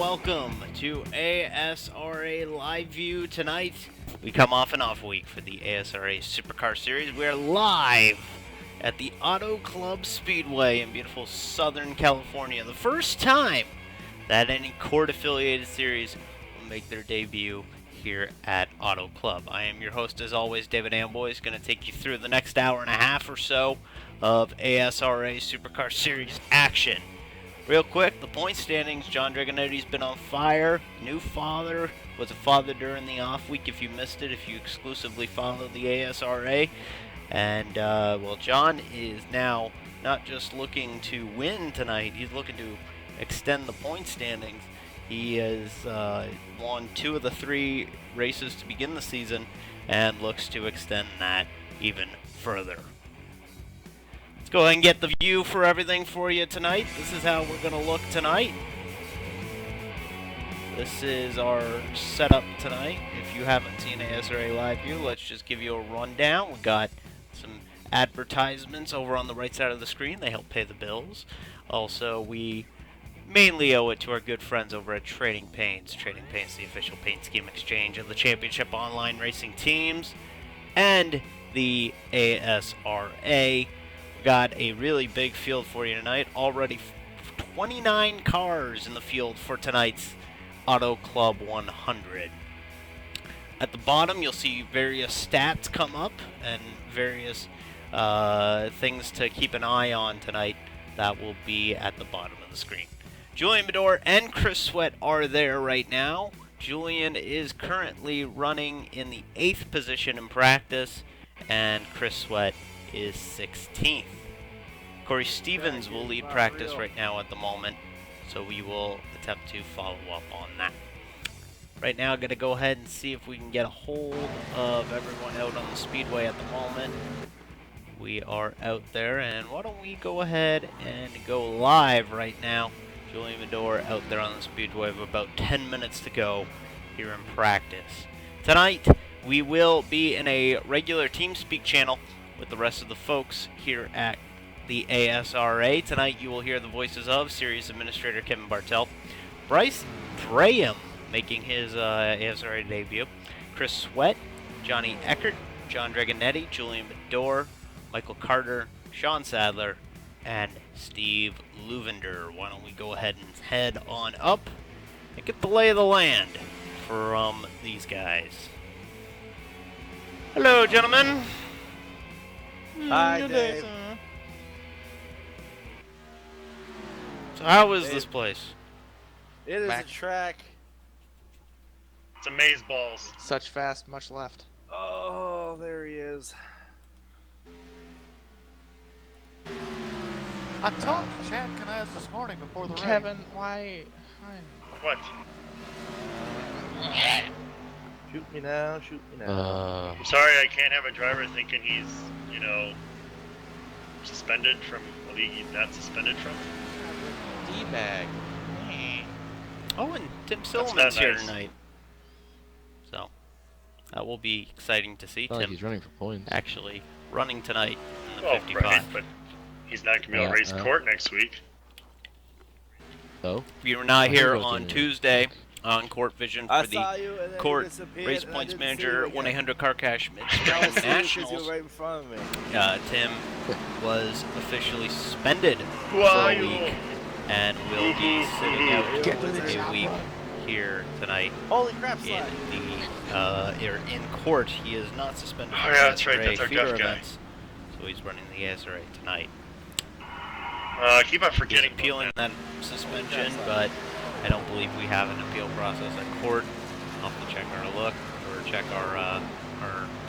welcome to ASRA Live View tonight. We come off an off week for the ASRA Supercar Series. We are live at the Auto Club Speedway in beautiful Southern California. The first time that any Court-affiliated series will make their debut here at Auto Club. I am your host, as always, David Amboy. Going to take you through the next hour and a half or so of ASRA Supercar Series action. Real quick, the point standings. John Dragonetti's been on fire. New father. Was a father during the off week if you missed it, if you exclusively follow the ASRA. And, well, John is now not just looking to win tonight, he's looking to extend the point standings. He has won 2 of the 3 races to begin the season and looks to extend that even further. Let's go ahead and get the view for everything for you tonight. This is how we're going to look tonight. This is our setup tonight. If you haven't seen ASRA Live View, let's just give you a rundown. We got some advertisements over on the right side of the screen. They help pay the bills. Also, we mainly owe it to our good friends over at Trading Paints. Trading Paints, the official paint scheme exchange of the championship online racing teams and the ASRA. Got a really big field for you tonight. Already 29 cars in the field for tonight's Auto Club 100. At the bottom, you'll see various stats come up and various things to keep an eye on tonight. That will be at the bottom of the screen. Julian Medor and Chris Sweat are there right now. Julian is currently running in the 8th position in practice, and Chris Sweat is 16th. Corey Stevens will lead practice right now at the moment, so we will attempt to follow up on that. Right now, I'm going to go ahead and see if we can get a hold of everyone out on the speedway at the moment. We are out there, and why don't we go ahead and go live right now. Julian Medor out there on the speedway with about 10 minutes to go here in practice. Tonight, we will be in a regular TeamSpeak channel with the rest of the folks here at the ASRA. Tonight, you will hear the voices of Series Administrator Kevin Bartelt, Bryce Graham making his ASRA debut, Chris Sweat, Johnny Eckert, John Dragonetti, Julian Medor, Michael Carter, Sean Sadler, and Steve Luvender. Why don't we go ahead and head on up and get the lay of the land from these guys. Hello, gentlemen. Hi, Dave. So how is this place? It is a track. It's amaze balls. Such fast, much left. Oh, there he is. I talked to Chad Canaz this morning before the race. Kevin, why? What? Shoot me now, shoot me now. I'm sorry, I can't have a driver thinking he's, suspended from a league he's not suspended from. D-bag. Oh, and Tim not Silliman's here nice. tonight. So, that will be exciting to see. Not like Tim he's running for points. actually running tonight in the Well, 55. right, but he's not going to be able to race court next week. So? We were not I here think it was on in- Tuesday on Court Vision I for saw the you and then Court you disappeared Race and I Points didn't see Manager you again. 1-800 Car Cash I Mid-Spring was seeing you 'cause you Nationals. were right in front of me. Tim was officially suspended Who for are a you? week and will be sitting out Get to the a chopper. week here tonight Holy crap, in slide. the in court. He is not suspended Oh, from yeah, that's right, ASRA that's our feeder deaf guy. events, so he's running the ASRA tonight. Keep on He's forgetting appealing about that suspension, but I don't believe we have an appeal process at court. I'll have to check our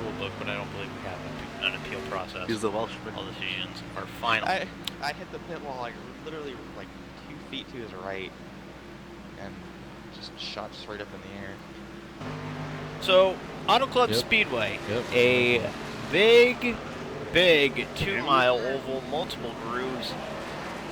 rule book, but I don't believe we have an appeal process. He's the Welshman. All decisions are final. I hit the pit wall literally 2 feet to his right, and just shot straight up in the air. So, Auto Club Yep. Speedway, Yep. a big 2-mile oval, multiple grooves.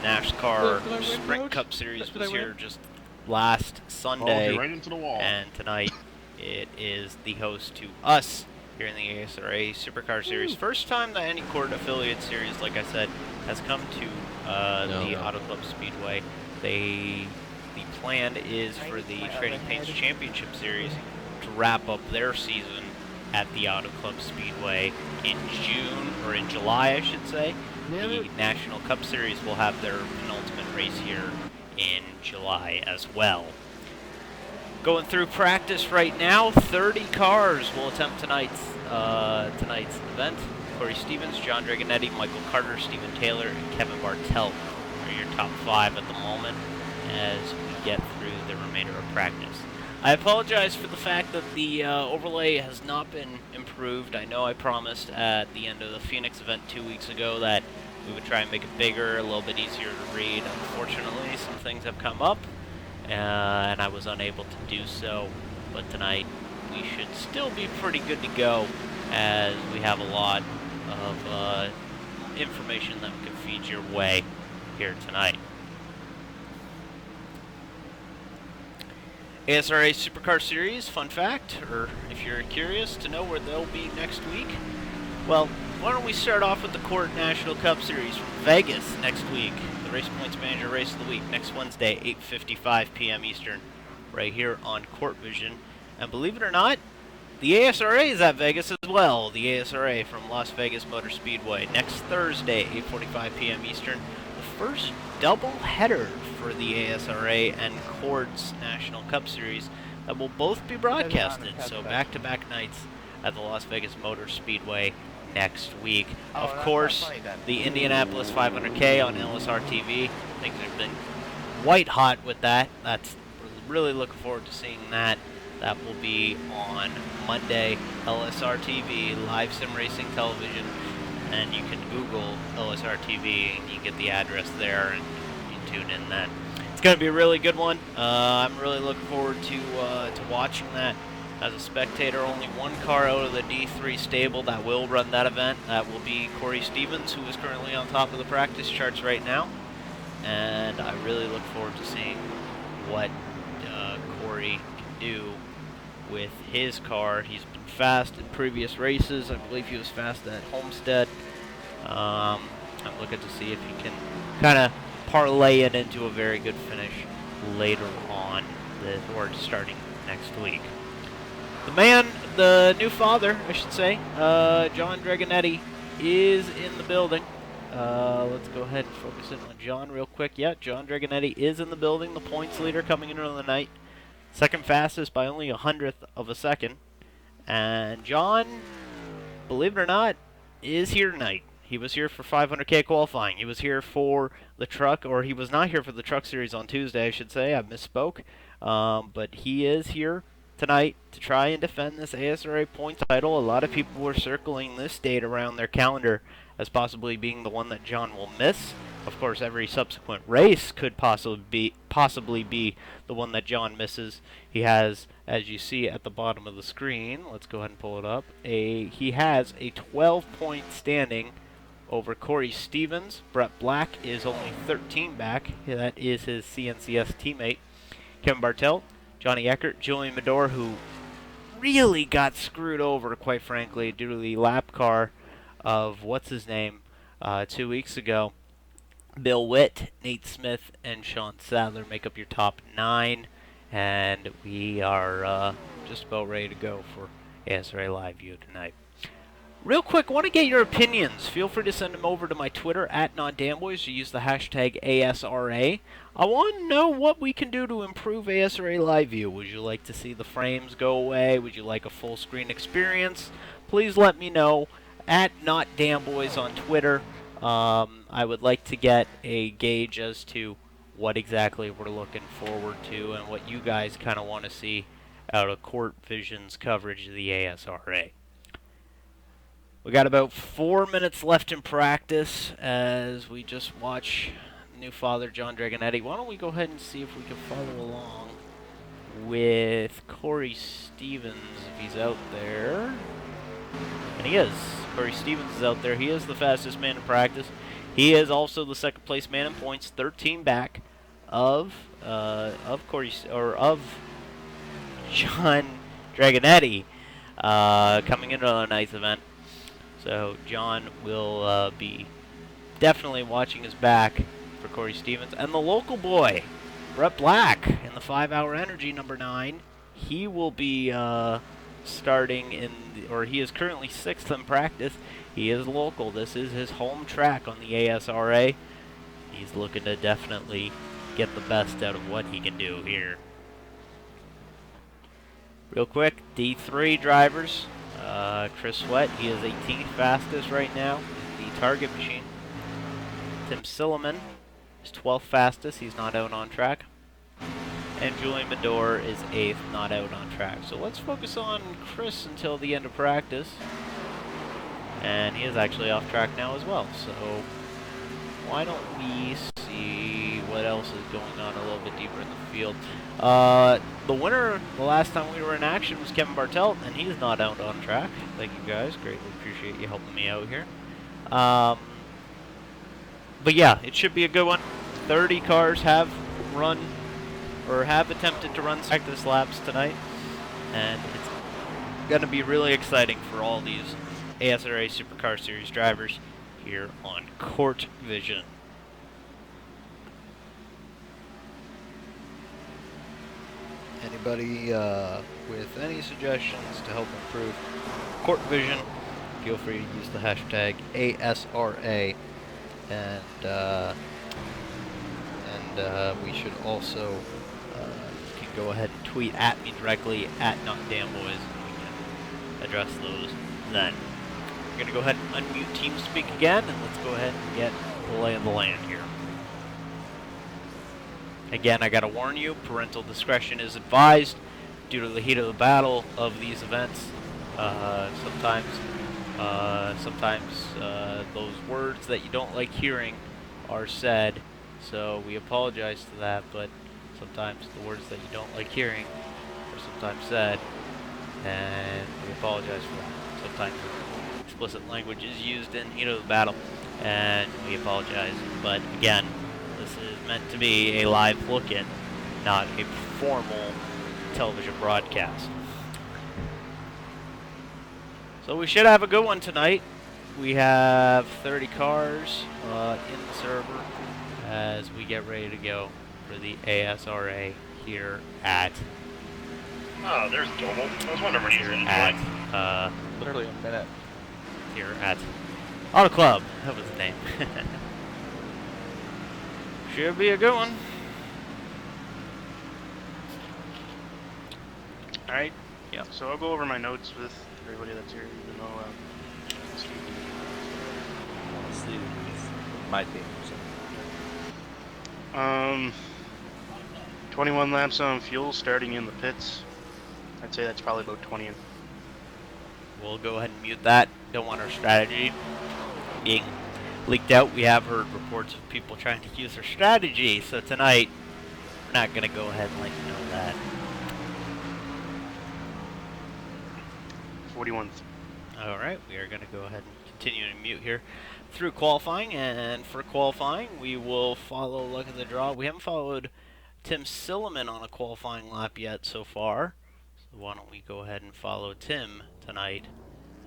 NASCAR Did I win, Sprint Coach? Cup Series Did was I win? here just last Sunday, right into the wall. and tonight it is the host to us here in the ASRA Supercar Series. First time that any Court affiliate series, like I said, has come to the No. Auto Club Speedway. They the plan is for the Trading Paints Championship Series to wrap up their season at the Auto Club Speedway in June, or in July, I should say. The National Cup Series will have their penultimate race here in July as well. Going through practice right now, 30 cars will attempt tonight's event. Corey Stevens, John Dragonetti, Michael Carter, Stephen Taylor, and Kevin Bartelt are your top 5 at the moment as we get through the remainder of practice. I apologize for the fact that the overlay has not been improved. I know I promised at the end of the Phoenix event 2 weeks ago that we would try and make it bigger, a little bit easier to read. Unfortunately, some things have come up, and I was unable to do so. But tonight, we should still be pretty good to go, as we have a lot of information that we can feed your way here tonight. ASRA Supercar Series, fun fact, or if you're curious to know where they'll be next week, well, why don't we start off with the Court National Cup Series from Vegas next week. The Race Points Manager Race of the Week next Wednesday, 8:55 p.m. Eastern, right here on Court Vision. And believe it or not, the ASRA is at Vegas as well. The ASRA from Las Vegas Motor Speedway next Thursday, 8:45 p.m. Eastern. The first double header for the ASRA and Court's National Cup Series that will both be broadcasted. So back-to-back nights at the Las Vegas Motor Speedway next week. Of course, the Indianapolis 500K on LSR TV. Things have been white hot with that. That's really looking forward to seeing that. That will be on Monday, LSR TV, live sim racing television, and you can Google LSR TV and you get the address there and you tune in then. It's going to be a really good one. I'm really looking forward to watching that. As a spectator, only one car out of the D3 stable that will run that event. That will be Corey Stevens, who is currently on top of the practice charts right now. And I really look forward to seeing what Corey can do with his car. He's been fast in previous races. I believe he was fast at Homestead. I'm looking to see if he can kind of parlay it into a very good finish later on, or starting next week. The man, the new father, I should say, John Dragonetti, is in the building. Let's go ahead and focus in on John real quick. Yeah, John Dragonetti is in the building, the points leader coming into the night. Second fastest by only 100th of a second. And John, believe it or not, is here tonight. He was here for 500K qualifying. He was here for the truck, or he was not here for the truck series on Tuesday, I should say. I misspoke. But he is here tonight to try and defend this ASRA points title. A lot of people were circling this date around their calendar as possibly being the one that John will miss. Of course, every subsequent race could possibly be the one that John misses. He has, as you see at the bottom of the screen, let's go ahead and pull it up, he has a 12-point standing over Corey Stevens. Brett Black is only 13 back. That is his CNCS teammate. Kevin Bartelt, Johnny Eckert, Julian Medor, who really got screwed over, quite frankly, due to the lap car of, 2 weeks ago. Bill Witt, Nate Smith, and Sean Sadler make up your top 9, and we are just about ready to go for ASRA Live View tonight. Real quick, I want to get your opinions. Feel free to send them over to my Twitter, @NotDamnBoys, or use the hashtag ASRA. I want to know what we can do to improve ASRA Live View. Would you like to see the frames go away? Would you like a full screen experience? Please let me know @NotDamnBoys on Twitter. I would like to get a gauge as to what exactly we're looking forward to and what you guys kind of want to see out of Court Vision's coverage of the ASRA. We got about 4 minutes left in practice as we just watch new father John Dragonetti. Why don't we go ahead and see if we can follow along with Corey Stevens if he's out there. And he is. Corey Stevens is out there. He is the fastest man in practice. He is also the second place man in points, 13 back of John Dragonetti coming into the ninth event. So John will be definitely watching his back for Corey Stevens. And the local boy, Brett Black in the 5-hour energy, number 9. He will be starting he is currently 6th in practice. He is local. This is his home track on the ASRA. He's looking to definitely get the best out of what he can do here. Real quick, D3 drivers. Chris Sweat, he is 18th fastest right now. The target machine. Tim Silliman is 12th fastest. He's not out on track. And Julian Medor is 8th, not out on track. So let's focus on Chris until the end of practice. And he is actually off track now as well. So why don't we see what else is going on a little bit deeper in the field. The winner the last time we were in action was Kevin Bartelt, and he's not out on track. Thank you guys. Greatly appreciate you helping me out here. But yeah, it should be a good one. 30 cars have run or have attempted to run practice laps tonight, and it's going to be really exciting for all these ASRA Supercar Series drivers here on Court Vision. Anybody with any suggestions to help improve Court Vision, feel free to use the hashtag ASRA, and we should also you can go ahead and tweet at me directly at NotDamnBoys, and we can address those then. We're going to go ahead and unmute TeamSpeak again, and let's go ahead and get the lay of the land here. Again, I got to warn you, parental discretion is advised due to the heat of the battle of these events. Sometimes those words that you don't like hearing are said, so we apologize to that, but sometimes the words that you don't like hearing are sometimes said, and we apologize for that. Sometimes explicit language is used in heat of the battle, and we apologize, but again, this is meant to be a live look-in, not a formal television broadcast. So we should have a good one tonight. We have 30 cars in the server as we get ready to go for the ASRA here at... Oh, there's Doble. I was wondering when he was going to join. Literally a minute. Here at Auto Club. That was the name. Should be a good one. Alright, yeah, so I'll go over my notes with everybody that's here, even though Honestly, my team. So. 21 laps on fuel starting in the pits. I'd say that's probably about 20. We'll go ahead and mute that. Don't want our strategy being leaked out. We have heard reports of people trying to use their strategy, so tonight we're not going to go ahead and let you know that. 41th. Alright, we are going to go ahead and continue to mute here through qualifying, and for qualifying we will follow luck of the draw. We haven't followed Tim Silliman on a qualifying lap yet so far, so why don't we go ahead and follow Tim tonight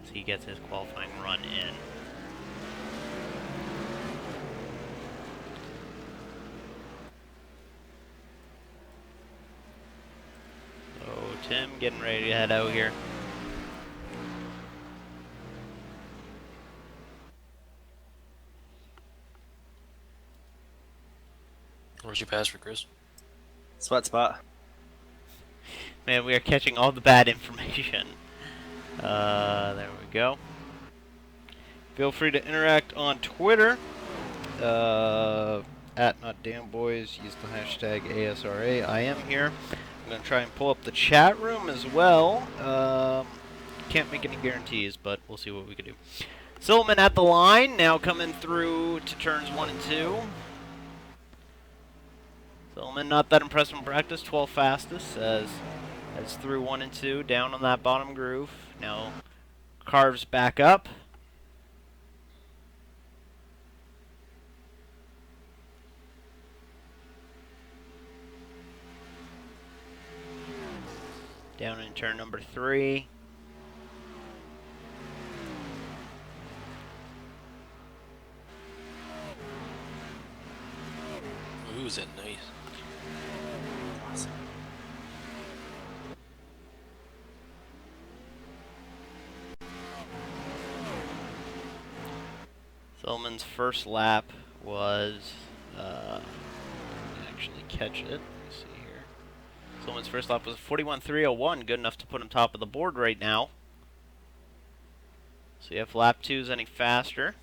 as he gets his qualifying run in. So Tim getting ready to head out here. Where's your pass for Chris? Sweat spot. Man, we are catching all the bad information. There we go. Feel free to interact on Twitter. At NotDamnBoys. Use the hashtag ASRA. I am here. I'm going to try and pull up the chat room as well. Can't make any guarantees, but we'll see what we can do. Silliman at the line, now coming through to turns 1 and 2. Silliman not that impressed in practice, 12 fastest, as through 1 and 2, down on that bottom groove. Now carves back up. Down in turn number 3. Ooh, is that nice? Silman's first lap was, actually catch it. Let me see here. Silman's first lap was 41.301, good enough to put him top of the board right now. See if lap 2 is any faster.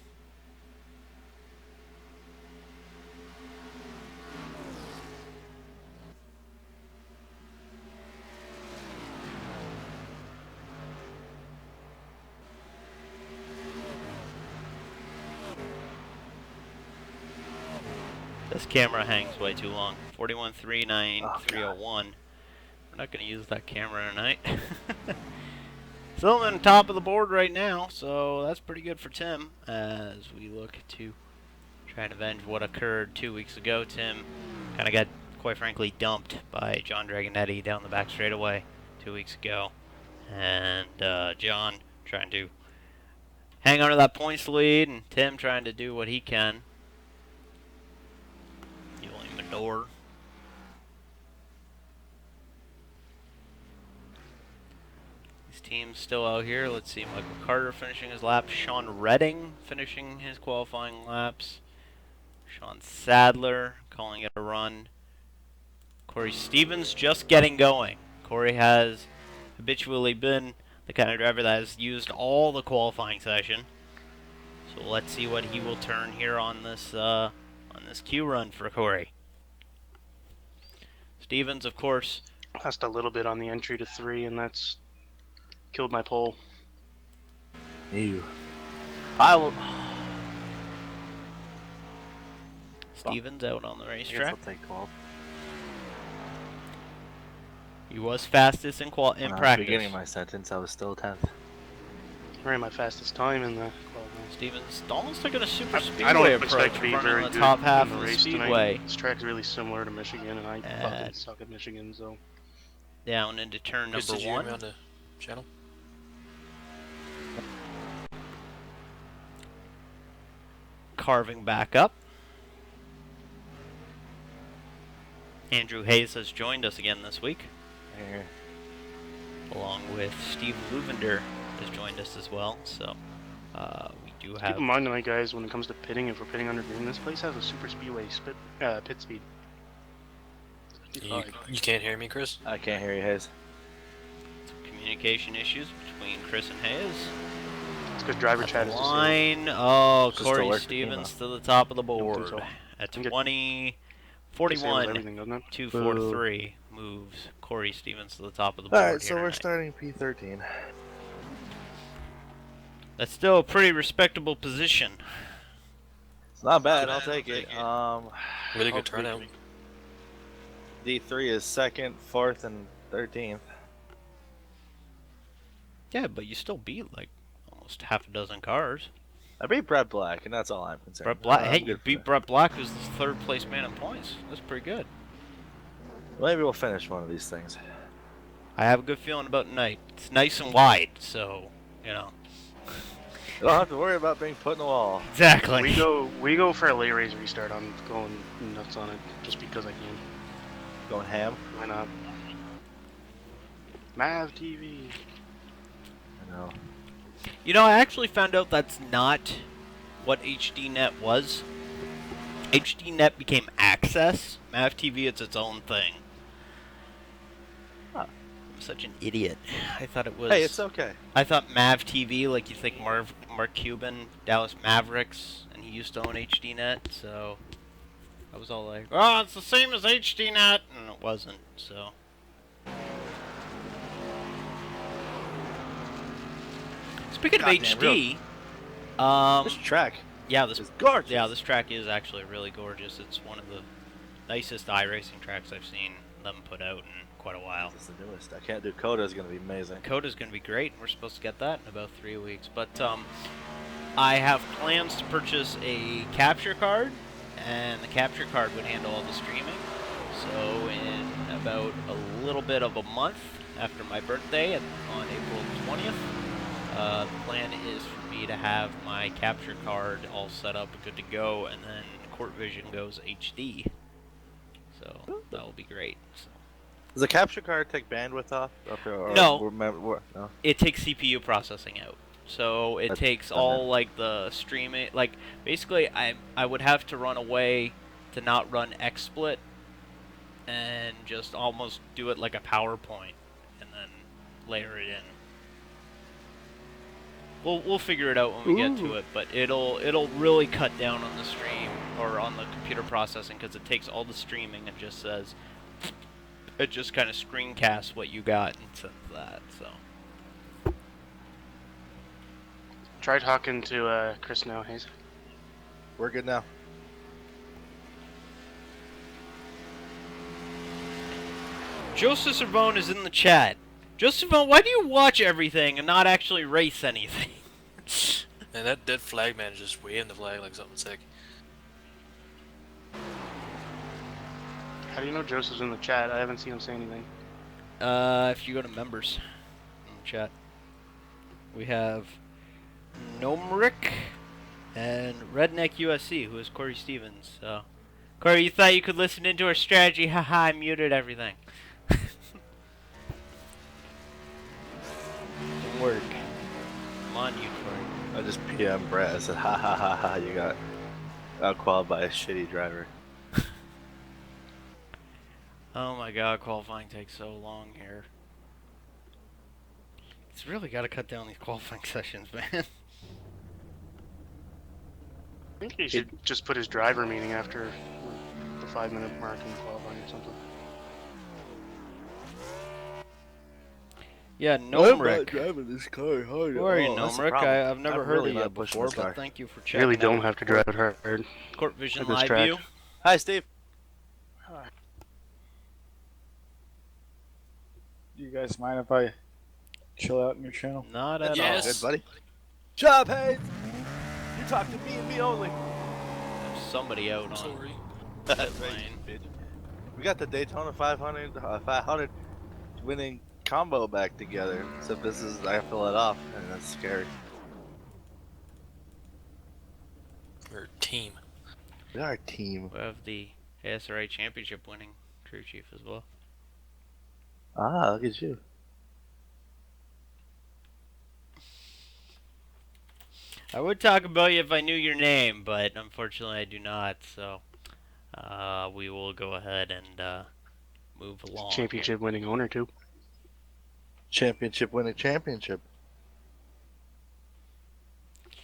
This camera hangs way too long. 41.39301. We're not going to use that camera tonight. Silman top of the board right now, so that's pretty good for Tim as we look to try and avenge what occurred 2 weeks ago. Tim kind of got, quite frankly, dumped by John Dragonetti down the back straightaway 2 weeks ago. And John trying to hang on to that points lead, and Tim trying to do what he can. Door. These teams still out here. Let's see, Michael Carter finishing his lap. Sean Redding finishing his qualifying laps. Sean Sadler calling it a run. Corey Stevens just getting going. Corey has habitually been the kind of driver that has used all the qualifying session. So let's see what he will turn here on this Q run for Corey. Stevens, of course. Lost a little bit on the entry to 3, and that's killed my pole. Ew. I will. Stevens out on the I guess racetrack. I'll take 12. He was fastest in When I was practice. beginning my sentence, I was still 10th. Ran my fastest time in the Stevens almost took a super I speedway don't approach, expect to be running very on the good top half in the of the race speedway. tonight. This track's really similar to Michigan, and I fucking suck at Michigan, so. Down into turn Chris, number did you hear 1. me on the channel? Carving back up. Andrew Hayes has joined us again this week, Here. along with Steve Luvender has joined us as well. So we do Keep have. in mind tonight, guys, when it comes to pitting, if we're pitting under green, this place has a super speedway pit speed. You can't hear me, Chris? I can't hear you, Hayes. Communication issues between Chris and Hayes. It's because driver At chat the is the same. line. Oh, Just to Corey work the Stevens email. to the top of the Don't think board so. at Think it- 20. Just saves 41 everything, doesn't it? 243 moves Corey Stevens to the top of the board. Alright, so here we're tonight. starting P13. That's still a pretty respectable position. It's not bad, I'll take it. Really good hopefully turnout. D3 is 2nd, 4th, and 13th. Yeah, but you still beat like almost half a dozen cars. I beat Brett Black, and that's all I'm concerned. Brett Black. I'm Hey, good you for beat that. Brett Black, who's the third place man in points. That's pretty good. Maybe we'll finish one of these things. I have a good feeling about tonight. It's nice and wide, so you know. You don't have to worry about being put in the wall. Exactly. We go for a late race restart. I'm going nuts on it just because I can. Going ham. Why not? Mav TV. I know. You know, I actually found out that's not what HDNet was. HDNet became Access. Mav TV, it's its own thing. Huh. I'm such an idiot. I thought it was. Hey, it's okay. I thought Mav TV, like you think Mark Cuban, Dallas Mavericks, and he used to own HDNet, so I was all like, oh, it's the same as HDNet, and it wasn't, so. Speaking of Goddamn HD, This track yeah, this is gorgeous. yeah, this track is actually really gorgeous. It's one of the nicest iRacing tracks I've seen them put out in quite a while. This is the newest. I can't do Coda is going to be amazing. Coda's going to be great, and we're supposed to get that in about 3 weeks. But I have plans to purchase a capture card, and the capture card would handle all the streaming. So in about a little bit of a month after my birthday, on April 20th, the plan is for me to have my capture card all set up, good to go, and then Court Vision goes HD. So that will be great. So. Does the capture card take bandwidth off? Or No. no. It takes CPU processing out. So it That's takes done all like the streaming. Like basically, I would have to run away to not run XSplit and just almost do it like a PowerPoint and then layer it in. We'll figure it out when we get to it, but it'll really cut down on the stream or on the computer processing because it takes all the streaming and just says it just kind of screencasts what you got and sends that. So Try talking to Chris now, Hayes. We're good now. Joseph Servone is in the chat. Joseph Servone, why do you watch everything and not actually race anything? And that dead flag man is just waving the flag like something sick. How do you know Joseph's in the chat? I haven't seen him say anything. If you go to members in the chat, we have Nomrick and Redneck USC, who is Corey Stevens. So, Corey, you thought you could listen into our strategy? Haha, I muted everything. Didn't work. Come on, you, Corey. I just PM Brett. I said, ha ha ha ha, you got outqualified by a shitty driver. Oh my god, qualifying takes so long here. It's really got to cut down these qualifying sessions, man. I think he should just put his driver meeting after the 5-minute mark in qualifying or something. Yeah, I'm not Nomrick. driving this car hard. Who are you, That's the Nomrick? problem. I've never I'm heard really of you not pushing before, this car. but thank you for You checking really don't out have to drive it hard. Court Vision at this Live track. View. Hi, Steve. Do you guys mind if I chill out in your channel? Not at Yes. Good, buddy. Job, Hayes. You talk to me and me only. all. There's somebody out on Sorry. pit lane. We got the Daytona 500 winning combo back together. Except this is, I have to let off, and that's scary. Or team. We are a team. We have the ASRA Championship winning crew chief as well. Ah, look at you. I would talk about you if I knew your name, but unfortunately I do not, so we will go ahead and move along. Championship winning owner, too. Championship winning championship.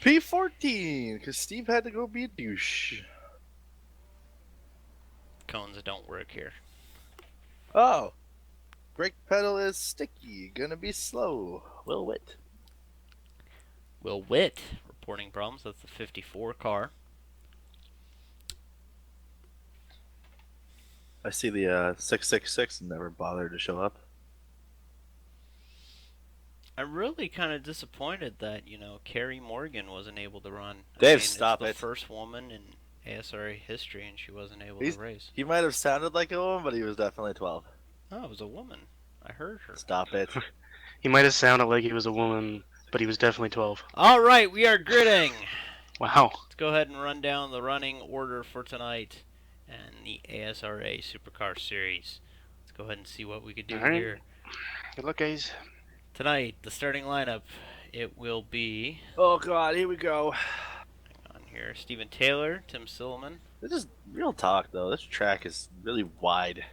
P14, because Steve had to go be a douche. Cones don't work here. Oh. Brake pedal is sticky. Gonna be slow. Will Witt. Will Witt reporting problems. That's the 54 car. I see the 666 never bothered to show up. I'm really kind of disappointed that, Carrie Morgan wasn't able to run. Dave, stop it's it. the first woman in ASRA history, and she wasn't able He's- to race. He might have sounded like a woman, but he was definitely 12. Oh, it was a woman. I heard her. Stop it. He might have sounded like he was a woman, but he was definitely 12. All right, we are gridding. Wow. Let's go ahead and run down the running order for tonight and the ASRA Supercar Series. Let's go ahead and see what we could do All right. here. Good luck, guys. Tonight, the starting lineup, it will be, Oh god, here we go. hang on here, Steven Taylor, Tim Silliman. This is real talk though. This track is really wide.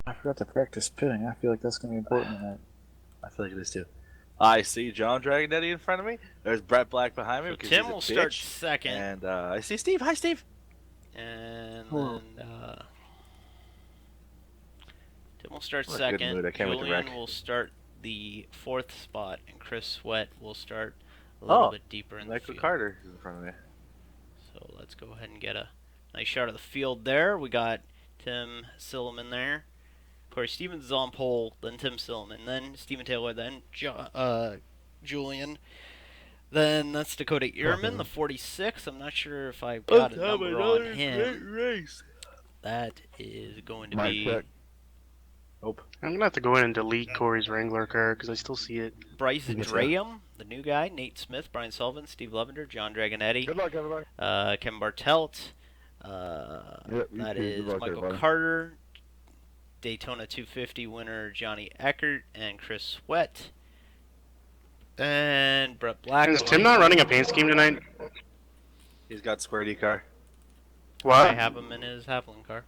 I forgot to practice pitting. I feel like that's going to be important tonight. I feel like it is too. I see John Dragonetti in front of me. There's Brett Black behind me. So because Tim he's a will start bitch. second, And I see Steve. Hi, Steve. and Cool. then Tim will start I'm in a good second. mood. I can't wait to Julian wreck. will start the 4th spot, and Chris Sweat will start a little Oh, bit deeper in the Michael field. Carter is in front of me. So let's go ahead and get a nice shot of the field there. We got Tim Silliman there. Corey Stevens is on pole, then Tim Silliman, then Steven Taylor, then Julian. Then that's Dakota Ehrman, the 46. I'm not sure if I've got a number on him. race. That is going to Mic be check. Nope. I'm going to have to go in and delete Corey's Wrangler car because I still see it. Bryce Yes, sir. Draham, the new guy, Nate Smith, Brian Sullivan, Steve Levender, John Dragonetti, Good luck, everybody. Kevin Bartelt. Yep, you That too. is Good luck, Michael everybody. Carter, Daytona 250 winner Johnny Eckert, and Chris Sweat. And Brett Black. Is Tim not running a paint scheme tonight? He's got square D car. I What? have him in his Haflin car.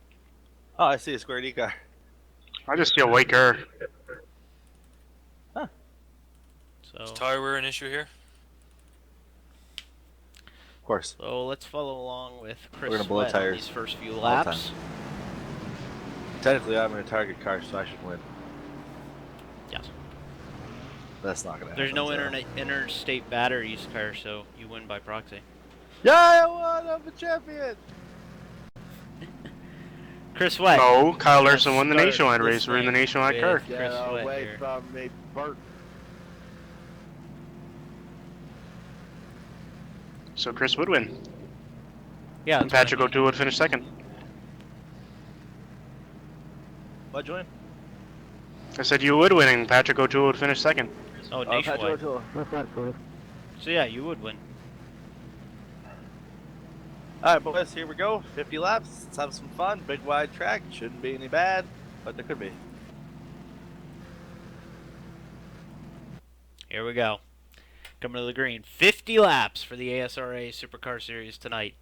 Oh, I see a square D car. I just see a white car. So, Is tire wear an issue here? Of course. so let's follow along with Chris We're gonna blow Sweat on tires these first few the laps. time. Technically, I'm in a target car, so I should win. Yes. That's not gonna happen. There's no so. interstate batteries car, so you win by proxy. Yeah, I won! I'm a champion! Chris Sweat. No, Kyle Larson won the Start nationwide this race. We're in the thing nationwide with car. Chris Sweat here. from me, Bert. So Chris would win. Yeah, And that's Patrick O'Toole would finish second. What, Julian? I said you would win, and Patrick O'Toole would finish second. Oh, nationwide. What's that, Chris? So yeah, you would win. Alright, boys, here we go. 50 laps. Let's have some fun. Big wide track. Shouldn't be any bad, but there could be. Here we go. Coming to the green. 50 laps for the ASRA Supercar Series tonight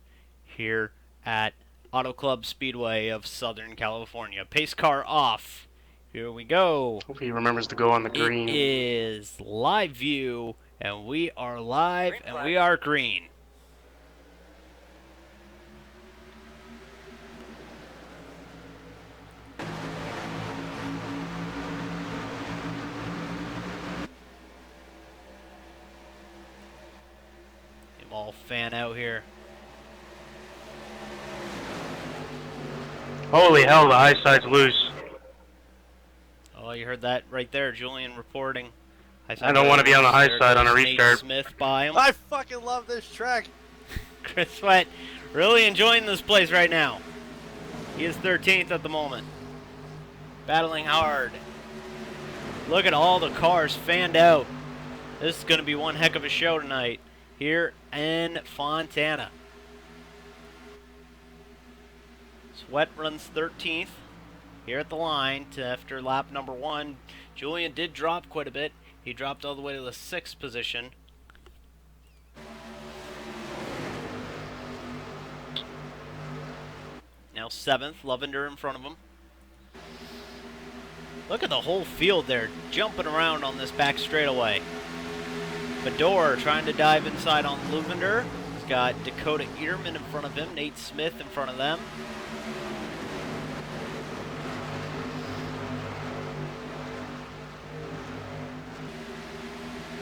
here at Auto Club Speedway of Southern California. Pace car off. Here we go. Hope he remembers to go on the green. It is live view, and we are live, and we are green. Them all fan out here. Holy hell, the high side's loose. Oh, you heard that right there, Julian reporting. I don't want to be on the high There side on a goes Nate restart. Smith by him. I fucking love this track. Chris Sweat really enjoying this place right now. He is 13th at the moment. Battling hard. Look at all the cars fanned out. This is going to be one heck of a show tonight here in Fontana. Sweat runs 13th here at the line after lap number 1. Julian did drop quite a bit. He dropped all the way to the 6th position. Now 7th, Lavender in front of him. Look at the whole field there, jumping around on this back straightaway. Fedor trying to dive inside on Lavender. He's got Dakota Eierman in front of him, Nate Smith in front of them.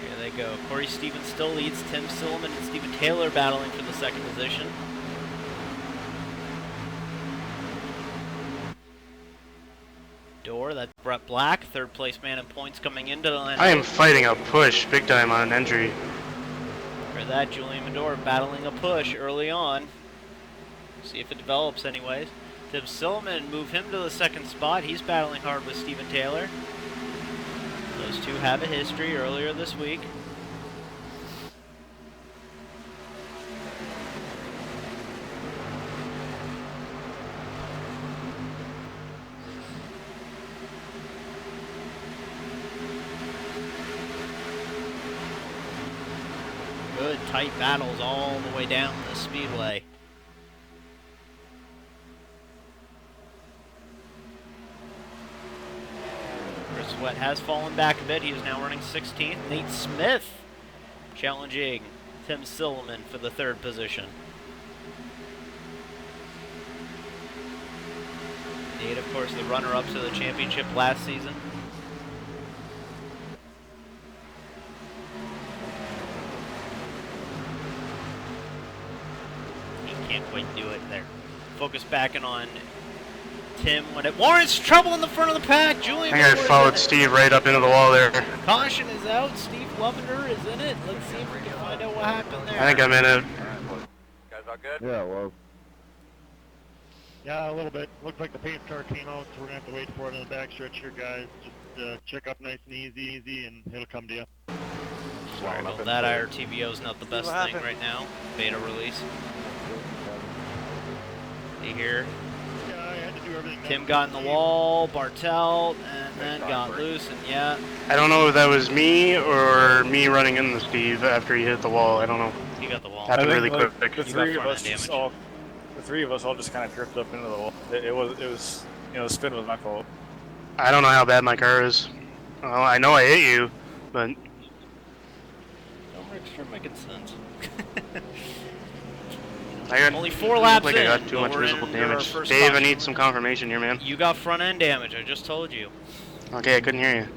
Here they go. Corey Stevens still leads. Tim Silliman and Stephen Taylor battling for the 2nd position. Door, that's Brett Black, 3rd place man in points coming into the line. I am fighting a push big time on entry. For that, Julian Medor battling a push early on. See if it develops anyways. Tim Silliman, move him to the 2nd spot. He's battling hard with Stephen Taylor. Those two have a history earlier this week. Good tight battles all the way down the speedway. Chris Sweat has fallen back a bit. He is now running 16th. Nate Smith challenging Tim Silliman for the 3rd position. Nate, of course, the runner-up to the championship last season. Can't quite do it there. Focus backing on Tim when it warrants trouble in the front of the pack. Julian, I think I followed Steve right up into the wall there. Caution is out. Steve Lavender is in it. Let's see if we can find out what happened there. I think I'm in it. Guys all good? Yeah, well. Yeah, a little bit. Looks like the paint car came out, so we're gonna have to wait for it on the backstretch here, guys. Just check up nice and easy, and it'll come to you. Sorry about that. IRTVO is not the best thing right now. Beta release. You hear? Yeah, I had to do Tim got in the wall, Bartelt, and then got loose, and yeah. I don't know if that was me or me running into Steve after he hit the wall. I don't know. He got the wall. Happened really like, quick. The You three got of front us end just damage. all, the three of us all just kind of drifted up into the wall. It was, you know, the spin was my fault. I don't know how bad my car is. Well, I know I hit you, but Don't start making sense. I got Only 4 laps like in. I got too but much we're visible into our damage. first Dave, I caution. need some confirmation here, man. You got front end damage. I just told you. Okay, I couldn't hear you.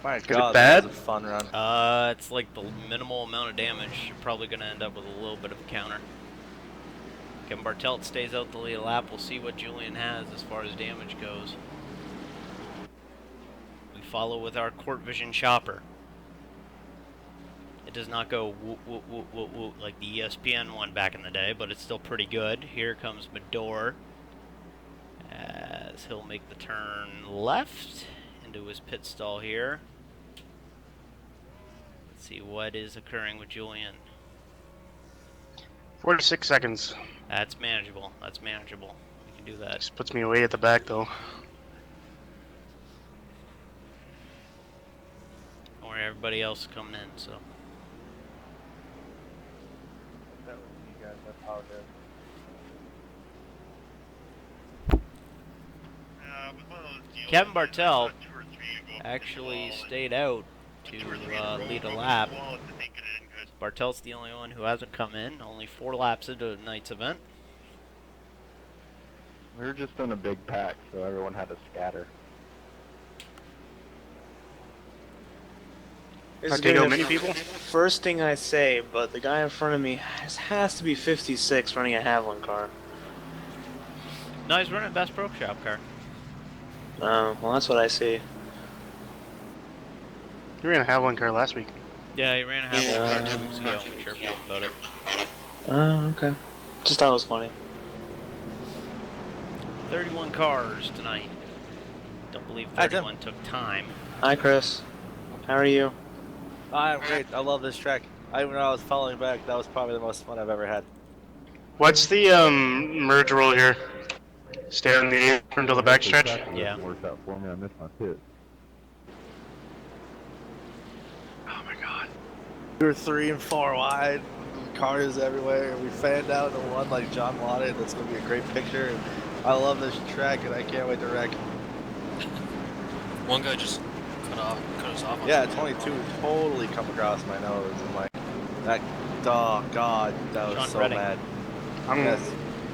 My it God, bad? that was a fun run. It's like the minimal amount of damage. You're probably gonna end up with a little bit of a counter. Kevin Bartelt stays out the lead lap. We'll see what Julian has as far as damage goes. We follow with our Court Vision chopper. It does not go whoop, whoop, whoop, whoop, whoop like the ESPN one back in the day, but it's still pretty good. Here comes Medor as he'll make the turn left into his pit stall here. Let's see what is occurring with Julian. 46 seconds. That's manageable. That's manageable. We can do that. Just puts me way at the back, though. Don't worry, everybody else is coming in, so. That was you guys, I apologize. Kevin Bartelt actually stayed out to lead a lap. Bartelt's the only one who hasn't come in. Only 4 laps into tonight's event. We were just in a big pack, so everyone had to scatter. How do you go, many people? First thing I say, but the guy in front of me has to be 56 running a Haviland car. No, he's running a Best Pro Shop car. Well, that's what I see. You ran a Haviland car last week. Yeah, he ran a Haviland car 2 weeks ago. Sure about it. Okay. Just thought it was funny. 31 cars tonight. Don't believe 31 took time. Hi, Chris. How are you? I'm great. I love this track. When I was following back, that was probably the most fun I've ever had. What's the merge rule here? Stay on the apron until the backstretch? Yeah. Worked out for me. I missed my pit. Oh my god. We were 3 and 4 wide, cars everywhere, and we fanned out and won like John wanted. That's gonna be a great picture. And I love this track, and I can't wait to wreck. One guy just cut us off. On Yeah, 22 totally come across my nose, and like that. Oh God, that was Sean so Redding. mad.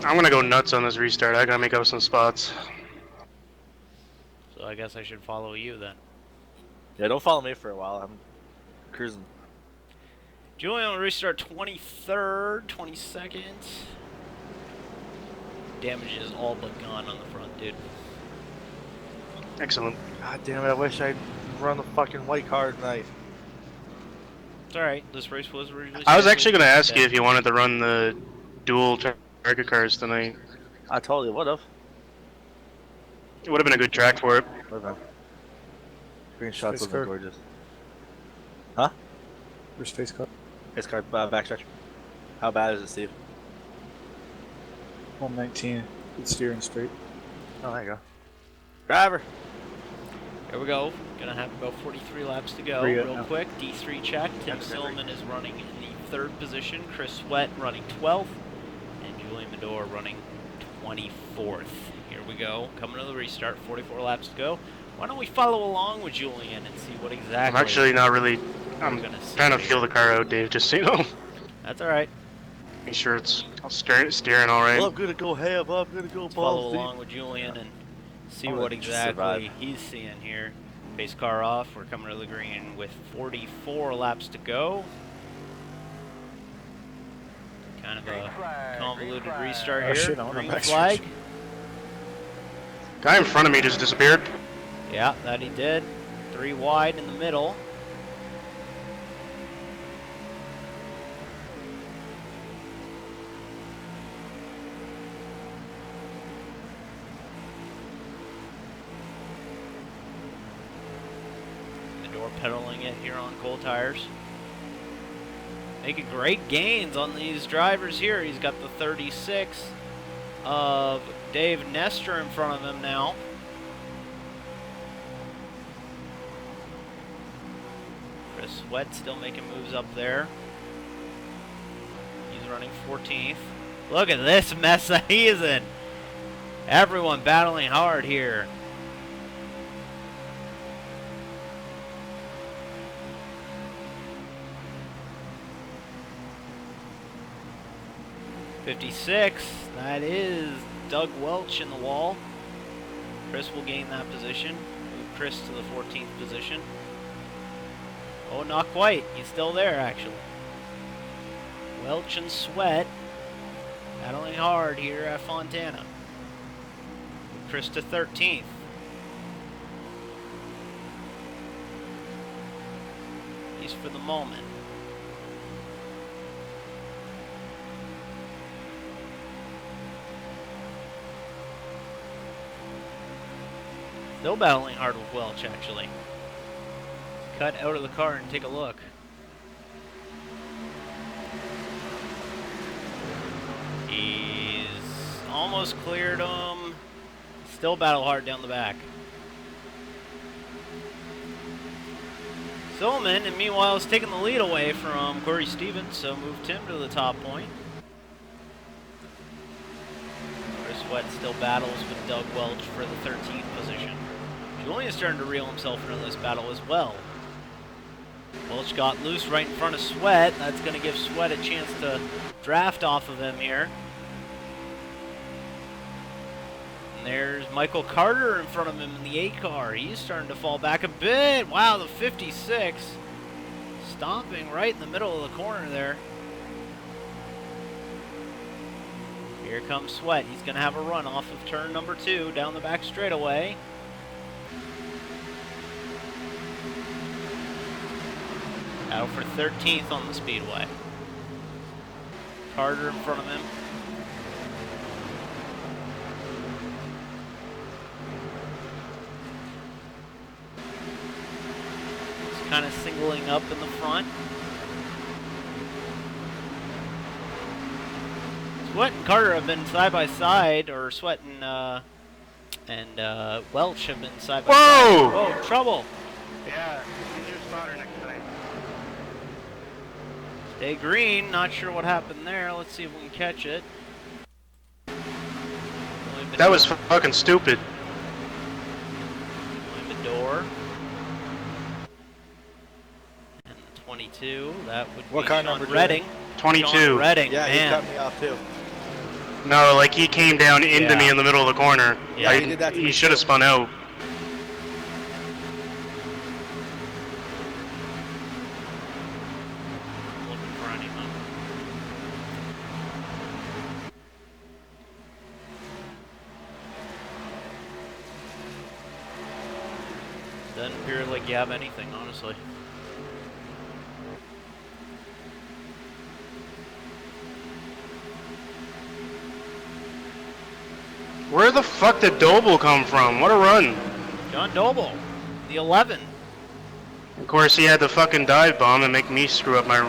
I'm gonna go nuts on this restart. I gotta make up some spots. So I guess I should follow you then. Yeah, don't follow me for a while. I'm cruising. Julian will restart 23rd, 22nd. Damage is all but gone on the front, dude. Excellent. God damn it! I wish I'd run the fucking white car tonight. It's alright, this race was originally I was scheduled actually gonna ask you today. if you wanted to run the dual target cars tonight. I totally would have. It would have been a good track for it. Green shots Space looking car. gorgeous. Huh? Where's face cut? It's car backstretch. How bad is it, Steve? 119. Good steering straight. Oh, there you go. Driver. Here we go. Gonna have about 43 laps to go. Three Real now. quick, D3 check. Tim Silliman is running in the 3rd position. Chris Sweat running 12th. And Julian Medor running 24th. Here we go. Coming to the restart. 44 laps to go. Why don't we follow along with Julian and see what exactly I'm actually not really. we're I'm gonna see. trying to feel the car out, Dave. Just so you know. That's alright. Make sure it's steering all right. Well, I'm gonna go ham. I'm gonna go Let's follow balls deep. along with Julian and see I'm what gonna just exactly survive. he's seeing here. Base car off. We're coming to the green with 44 laps to go. Kind of a convoluted restart Oh, here. shit, I went on Green backstretch. flag. Guy in front of me just disappeared. Yeah, that he did. 3 wide in the middle. Medor pedaling it here on cold tires. Making great gains on these drivers here. He's got the 36. of Dave Nestor in front of him now. Chris Sweat still making moves up there. He's running 14th. Look at this mess that he is in. Everyone battling hard here. .56, that is Doug Welch in the wall. Chris will gain that position. Move Chris to the 14th position. Oh, not quite. He's still there, actually. Welch and Sweat battling hard here at Fontana. Move Chris to 13th. At least for the moment. Still battling hard with Welch, actually. Cut out of the car and take a look. He's almost cleared him. Still battle hard down the back. Silman, and meanwhile, is taking the lead away from Corey Stevens, so moved him to the top point. Chris Sweat still battles with Doug Welch for the 13th position. Julian is starting to reel himself into this battle as well. Welch got loose right in front of Sweat. That's going to give Sweat a chance to draft off of him here. And there's Michael Carter in front of him in the 8 car. He's starting to fall back a bit. Wow, the 56 stomping right in the middle of the corner there. Here comes Sweat. He's going to have a run off of turn number 2 down the back straightaway. Out for 13th on the speedway. Carter in front of him. He's kind of singling up in the front. Sweat and Carter have been side by side, or Sweat and Welch have been side by side. Whoa, trouble. Yeah, use your spotter next time. Stay green, not sure what happened there. Let's see if we can catch it. That was fucking stupid. The door. And the 22, that would What be car Sean number, Redding. 22. Sean Redding, Yeah, man. he cut me off too. No, like he came down into me in the middle of the corner. Yeah, he did that to me He should have too. spun out. Looking for anyone. Doesn't appear like you have anything, honestly. Where the fuck did Doble come from? What a run. John Doble, the 11. Of course, he had the fucking dive bomb and make me screw up my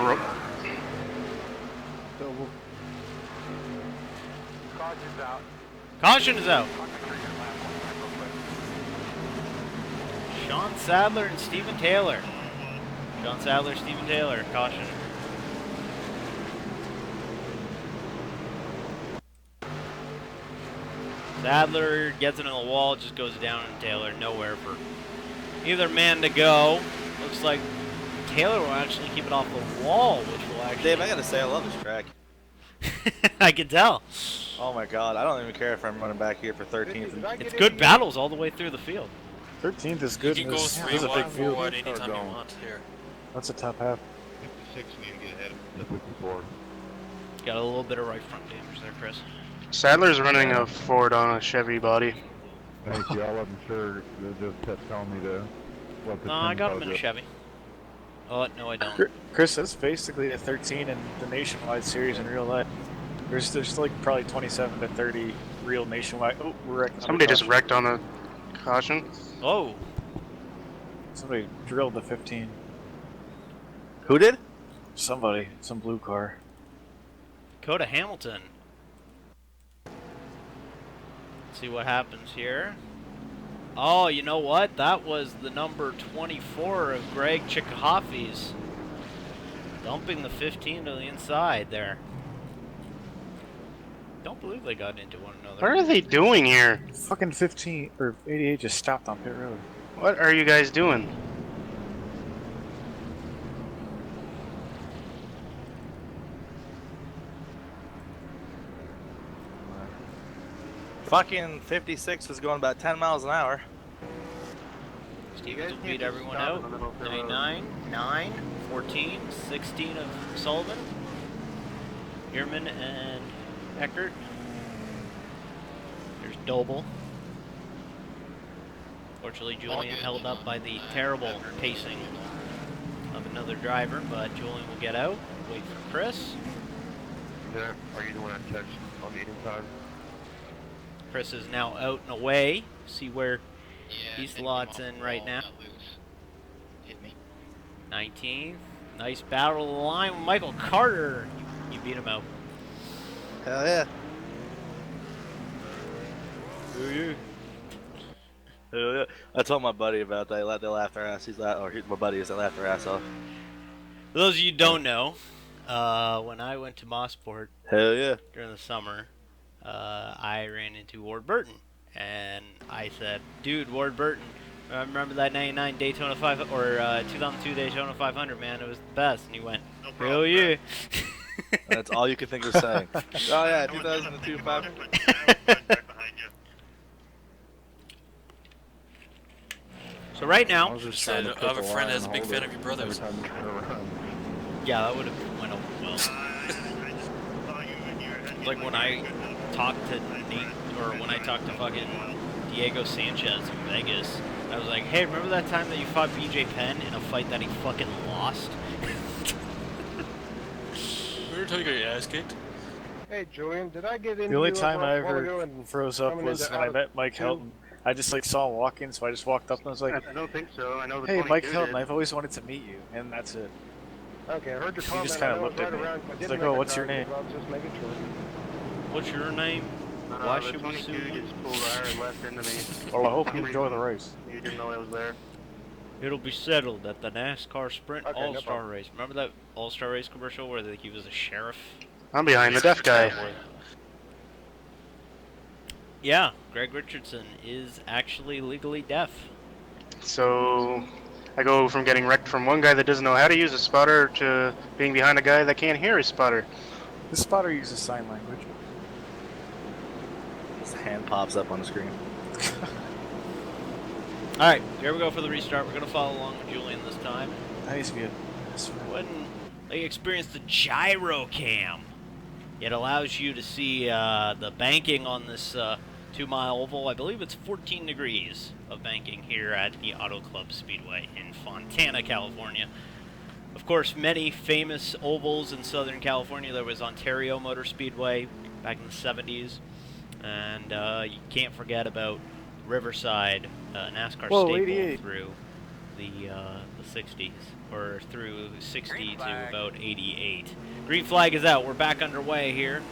Caution's out. Caution is out. Sean Sadler and Stephen Taylor. Sean Sadler, Stephen Taylor, caution. Sadler gets into the wall, just goes down, and Taylor nowhere for either man to go. Looks like Taylor will actually keep it off the wall, which will actually... Dave, I gotta say, I love this track. I can tell. Oh my god, I don't even care if I'm running back here for 13th. It's good battles all the way through the field. 13th is good. You can go This 3 is a big wide, field. 4 wide anytime you want here. That's a top half. 56 need to get ahead of 54. Got a little bit of right front damage there, Chris. Sadler's running a Ford on a Chevy body. Thank you. I wasn't sure. They just kept telling me to. What the No, I got him tempo in a is. Chevy. Oh, no, I don't. Chris, that's basically a 13 in the nationwide series in real life. There's like probably 27 to 30 real nationwide. Oh, we're wrecked. Somebody just wrecked on the caution. Oh, Somebody drilled the 15. Who did? Somebody, some blue car. Dakota Hamilton. see what happens here. Oh, you know what? That was the number 24 of Greg Chikahoffy's. Dumping the 15 to the inside there. Don't believe they got into one another. What are they doing here? Fucking 15 or 88 just stopped on pit road. What are you guys doing? Fucking 56 was going about 10 miles an hour. Stevens will beat everyone out. 99, 9, 14, 16 of Sullivan. Ehrman and Eckert. There's Doble. Fortunately, Julian held up by the terrible pacing of another driver, but Julian will get out. Wait for Chris. Yeah, are you the one that catch on meeting time? Chris is now out and away. See where he slots in right now. 19th. Nice battle of the line with Michael Carter. You beat him out. Hell yeah. Hell yeah. I told my buddy about that. They laughed their ass. My buddy is. They laughed their ass off. For those of you who don't know, when I went to Mosport Hell yeah. during the summer, I ran into Ward Burton, and I said, "Dude, Ward Burton, I remember that '99 Daytona 500 or 2002 Daytona 500, man? It was the best." And he went, "Hell yeah!" That's all you could think of saying. Oh yeah, 2002 500. So right now, I have a friend that's a big fan of your brothers. yeah, that would have went over well. Like when I talked to Nate, or when I talked to fucking Diego Sanchez in Vegas, I was like, "Hey, remember that time that you fought BJ Penn in a fight that he fucking lost?" Remember till you got your ass kicked? Hey, Julian, did I get in? The only time I ever froze up was when I met Mike Helton. I just like saw him walking, so I just walked up and I was like, I don't think so. I know the "Hey, 22 Mike Helton, did. I've always wanted to meet you," and that's it. Okay, I heard your He comment. just kind I of know looked it's at right me. around. I He's didn't like, "Oh, what's your recognize name?" it, I was just making sure. What's your name? Why should we sue 22 you? just pulled iron left into me. Well, I hope you enjoy the race. You didn't know I was there. It'll be settled at the NASCAR Sprint Okay, no All-Star problem. race. Remember that All-Star race commercial where he was a sheriff? I'm behind the deaf guy. Yeah, Greg Richardson is actually legally deaf. So I go from getting wrecked from one guy that doesn't know how to use a spotter to being behind a guy that can't hear his spotter. The spotter uses sign language. His hand pops up on the screen. Alright, here we go for the restart. We're going to follow along with Julian this time. That needs to be When they experience the gyro cam, it allows you to see the banking on this 2-mile oval. I believe it's 14 degrees of banking here at the Auto Club Speedway in Fontana, California. Of course, many famous ovals in Southern California. There was Ontario Motor Speedway back in the 70s. And you can't forget about Riverside NASCAR staple 88. through the 60s, or through 60 to about 88. Green flag is out. We're back underway here.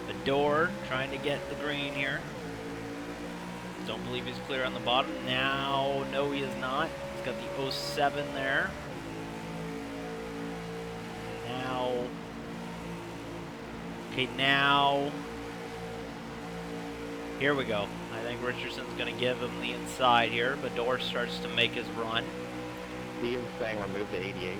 The door trying to get the green here. Don't believe he's clear on the bottom. Now, no, he is not. He's got the 07 there. Now, okay, now, here we go. I think Richardson's going to give him the inside here. Bador starts to make his run. Ian's saying I'll move to 88.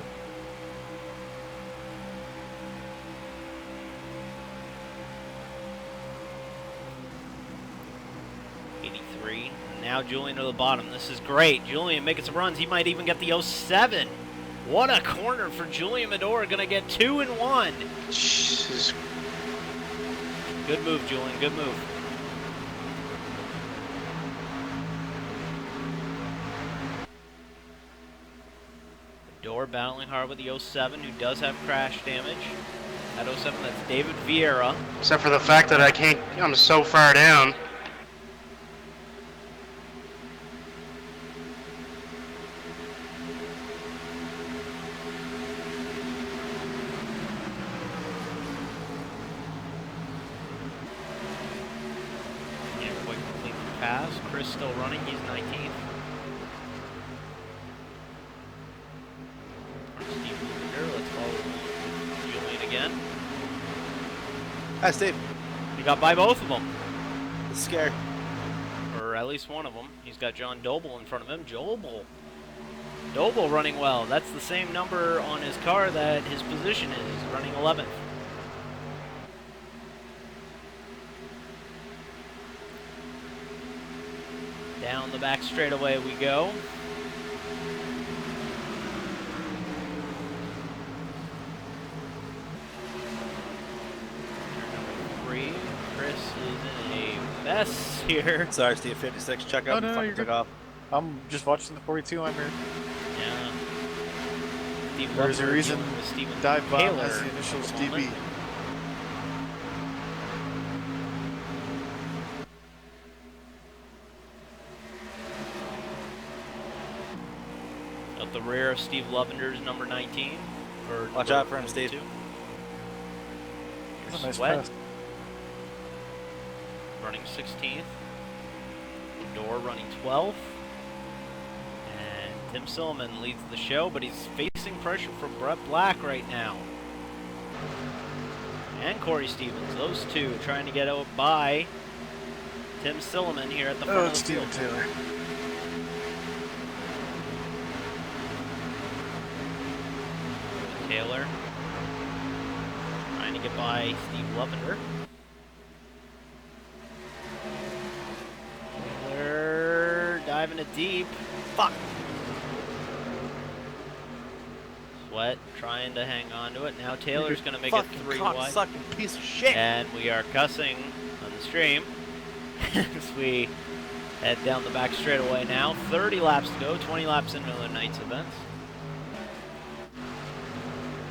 Now Julian to the bottom. This is great. Julian making some runs. He might even get the 07. What a corner for Julian Medora. Going to get 2 and 1. Jesus. Good move, Julian. Good move. Medora battling hard with the 07, who does have crash damage. That 07, that's David Vieira. Except for the fact that I'm so far down. Chris still running. He's 19th. Steve Luger, let's follow Julian again. Hi, Steve. He got by both of them. Scared. Or at least one of them. He's got John Doble in front of him. Doble running well. That's the same number on his car that his position is. He's running 11th. Down the back straightaway we go. Chris is in a mess here. Sorry, Steve. 56. Check out. Oh, no, Fucking you're took good. off. I'm just watching the 42. I'm here. Yeah. Steve There's a Loeffler reason dealing with Steven dive bomb Taylor has the initials at the moment. DB. At the rear of Steve Lovender's number 19. Or Watch out for him, Steve. Here's That's a nice Sweat pass. running 16th. Door running 12th. And Tim Silliman leads the show, but he's facing pressure from Brett Black right now. And Corey Stevens, those two trying to get out by Tim Silliman here at the front Oh, of it's the Steven field. Taylor. Taylor trying to get by Steve Lovender. Taylor diving it deep. Fuck. Sweat trying to hang on to it. Now Taylor's going to make it 3 wide. Sucking piece of shit. And we are cussing on the stream as we head down the back straightaway now. 30 laps to go, 20 laps into the night's events.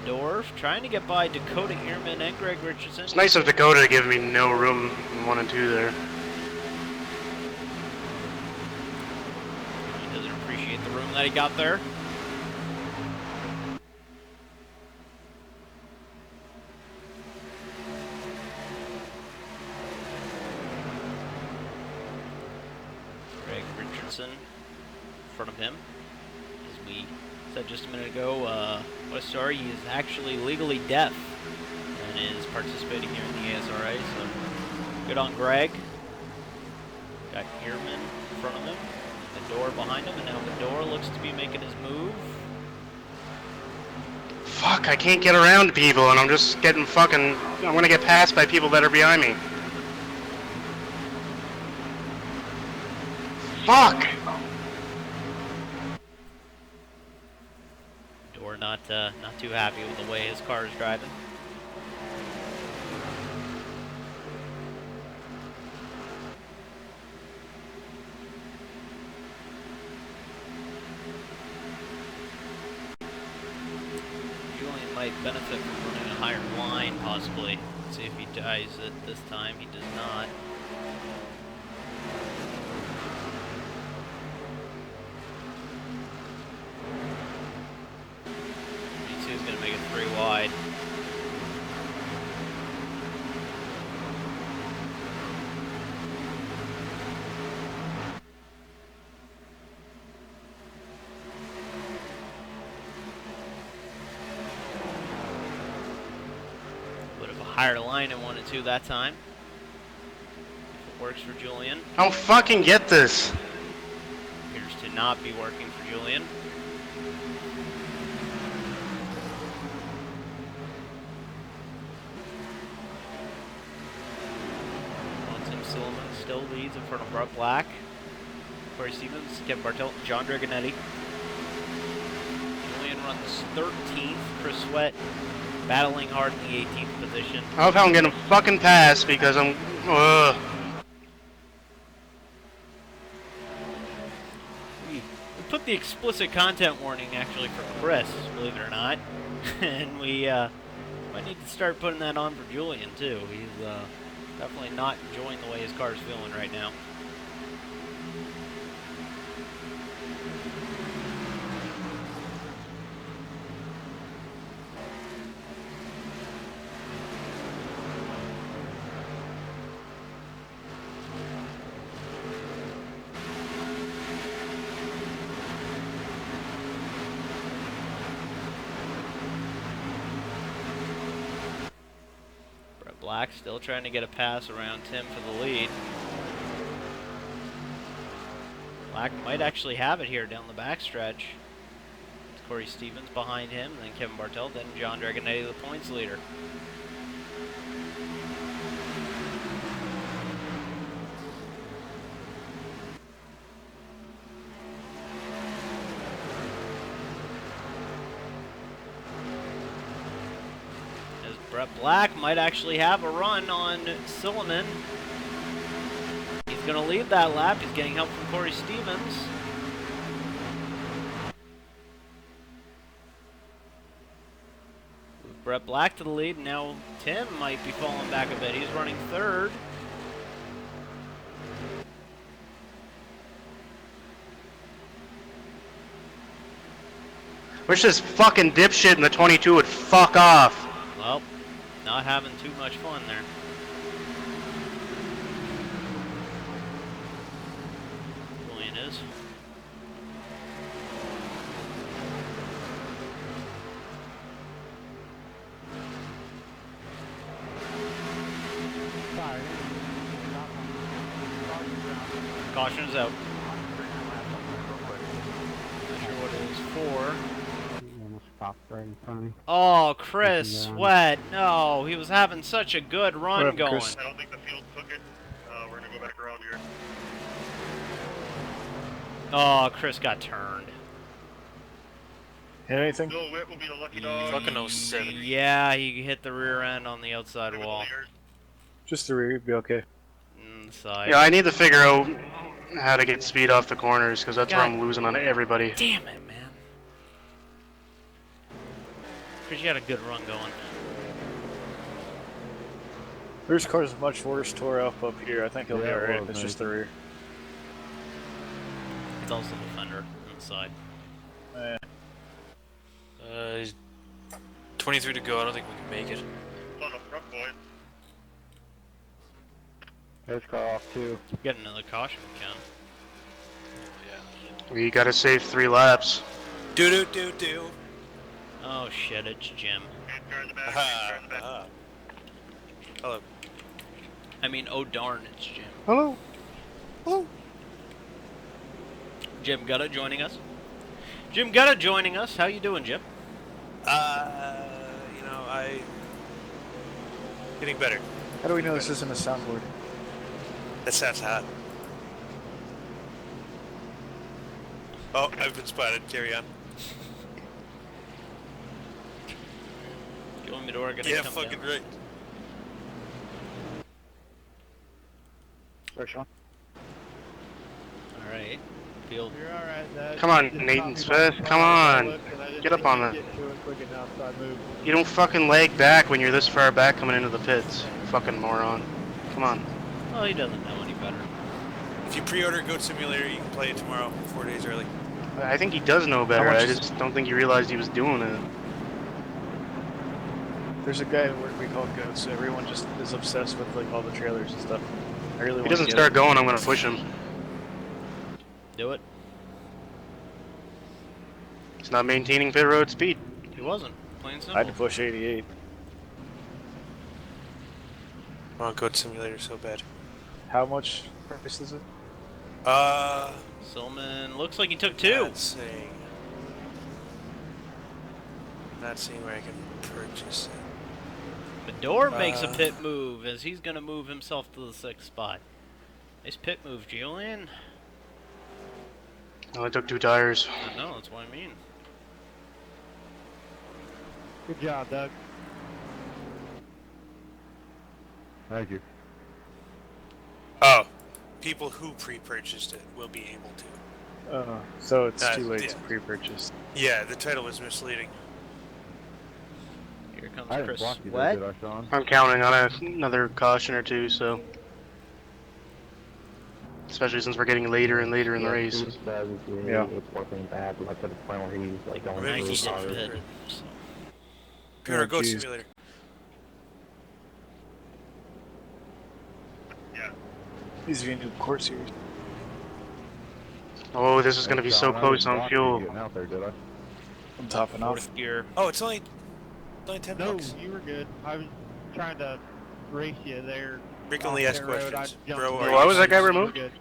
Dorf trying to get by Dakota Ehrman and Greg Richardson. It's nice of Dakota to give me no room in 1 and 2 there. He doesn't appreciate the room that he got there. Greg Richardson in front of him. As we said just a minute ago, Westar, he is actually legally deaf and is participating here in the ASRA, so good on Greg. Got Ehrman in front of him, the door behind him, and now the door looks to be making his move. Fuck, I can't get around people and I'm just getting fucking... I'm gonna get passed by people that are behind me. Fuck! Door not too happy with the way his car is driving. Julian might benefit from running a higher line, possibly. Let's see if he dies it this time. He does not. He's going to make it 3 wide. Bit of a higher line in 1 and 2 that time. If it works for Julian. I don't fucking get this. Appears to not be working for Julian. Tim Silliman still leads in front of Brett Black. Corey Stevens, Kevin Bartelt, John Dragonetti. Julian runs 13th. Chris Sweat battling hard in the 18th position. I love how I'm getting fucking passed because I'm... We put the explicit content warning actually for Chris, believe it or not. And we might need to start putting that on for Julian too. He's definitely not enjoying the way his car is feeling right now. Black still trying to get a pass around Tim for the lead. Black might actually have it here down the backstretch. It's Corey Stevens behind him, then Kevin Bartel, then John Dragonetti, the points leader. As Brett Black might actually have a run on Silliman. He's going to lead that lap. He's getting help from Corey Stevens. With Brett Black to the lead. Now Tim might be falling back a bit. He's running third. Wish this fucking dipshit in the 22 would fuck off. Well, not having too much fun there. Julian is. Caution is out. Not sure what it is for. Oh, Chris Sweat. No, he was having such a good run going. I don't think the field took it. We're gonna go back around here. Oh, Chris got turned. Hit anything? Bill Witt will be the lucky dog. Fucking 07. Yeah, he hit the rear end on the outside wall. Just the rear, you'd be okay. Inside. Yeah, I need to figure out how to get speed off the corners, because that's where I'm losing on everybody. Damn it, man. Chris, you had a good run going. There's cars much worse tore up here. I think he'll be alright. It's just the rear. It's also the fender inside. He's 23 to go. I don't think we can make it. On the front, boy. There's car off too. Get another caution, Ken. We gotta save 3 laps. Do. Oh shit, it's Jim. Hello. I mean, oh darn, it's Jim. Hello. Hello. Jim Gutta joining us. Jim Gutta joining us. How you doing, Jim? You know, getting better. How do we know this isn't a soundboard? That sounds hot. Oh, I've been spotted. Carry on. You want me to organize? Yeah, fucking right. Sean. Alright. Field. You're alright, Dad. Come on, Nathan Smith, come on. Get up on the... You don't fucking lag back when you're this far back coming into the pits. Fucking moron. Come on. Well, he doesn't know any better. If you pre-order Goat Simulator, you can play it tomorrow, 4 days early. I think he does know better. I just don't think he realized he was doing it. There's a guy at work we call Goats. Everyone just is obsessed with like all the trailers and stuff. I really If want he doesn't start going, I'm gonna push him. Do it. He's not maintaining pit road speed. He wasn't. Plain I simple. had to push 88. I want Goat Simulator so bad. How much price is it? Silman looks like he took 2. Not seeing where I can purchase it. Fedor makes a pit move as he's going to move himself to the 6th spot. Nice pit move, Julian. I only took 2 tires. I know, that's what I mean. Good job, Doug. Thank you. Oh, people who pre-purchased it will be able to. So it's too late yeah. to pre-purchase. Yeah, the title was misleading. Here comes I didn't Chris block you Sweat. there, did I, Sean? I'm counting on another caution or 2, so... Especially since we're getting later and later in the race. Yeah. It's working bad, like to the point where he's like going Maybe He he's didn't sorry. pit, so. Pre-order Goat geez. Simulator. These are your new court series. Oh, this is gonna be so Sean, I close didn't on block you fuel. getting out there, did I? I'm topping off. 4th gear. Oh, it's only $10 No, bucks. you were good. I was trying to race you there. Frequently off asked that road. questions. I'd jump Bro, in. are Why you was that guy serious? removed? Good.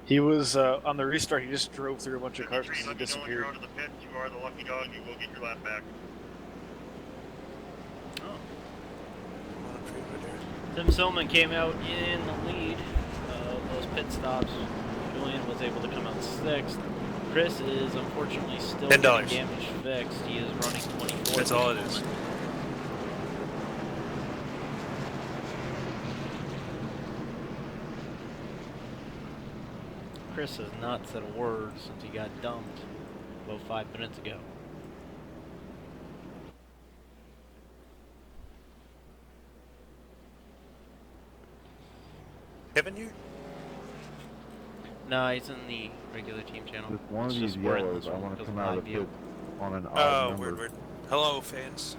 He was on the restart. He just drove through a bunch of cars because he Let me know when you're disappeared. out of the pit. You are the lucky dog. You will get your lap back. Tim Silman came out in the lead of those pit stops. Julian was able to come out 6th. Chris is unfortunately still $10. getting damage fixed. He is running 24th. That's all it is. Chris has not said a word since he got dumped about 5 minutes ago. Kevin here? No, he's in the regular team channel. Just one of It's these just we're in yellows, this I one want to because come of out of live the view. pit on an odd Oh, number. weird. Hello, fans.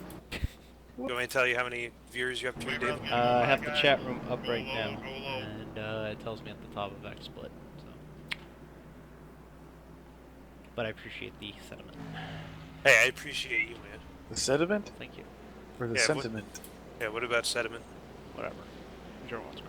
You want me to tell you how many viewers you have tuned in? I have the chat room up right now, and it tells me at the top of XSplit. So. But I appreciate the sentiment. Hey, I appreciate you, man. The sediment? Thank you. Or the Yeah, what- sentiment? Yeah, what about sediment? Whatever. Whichever one's correct.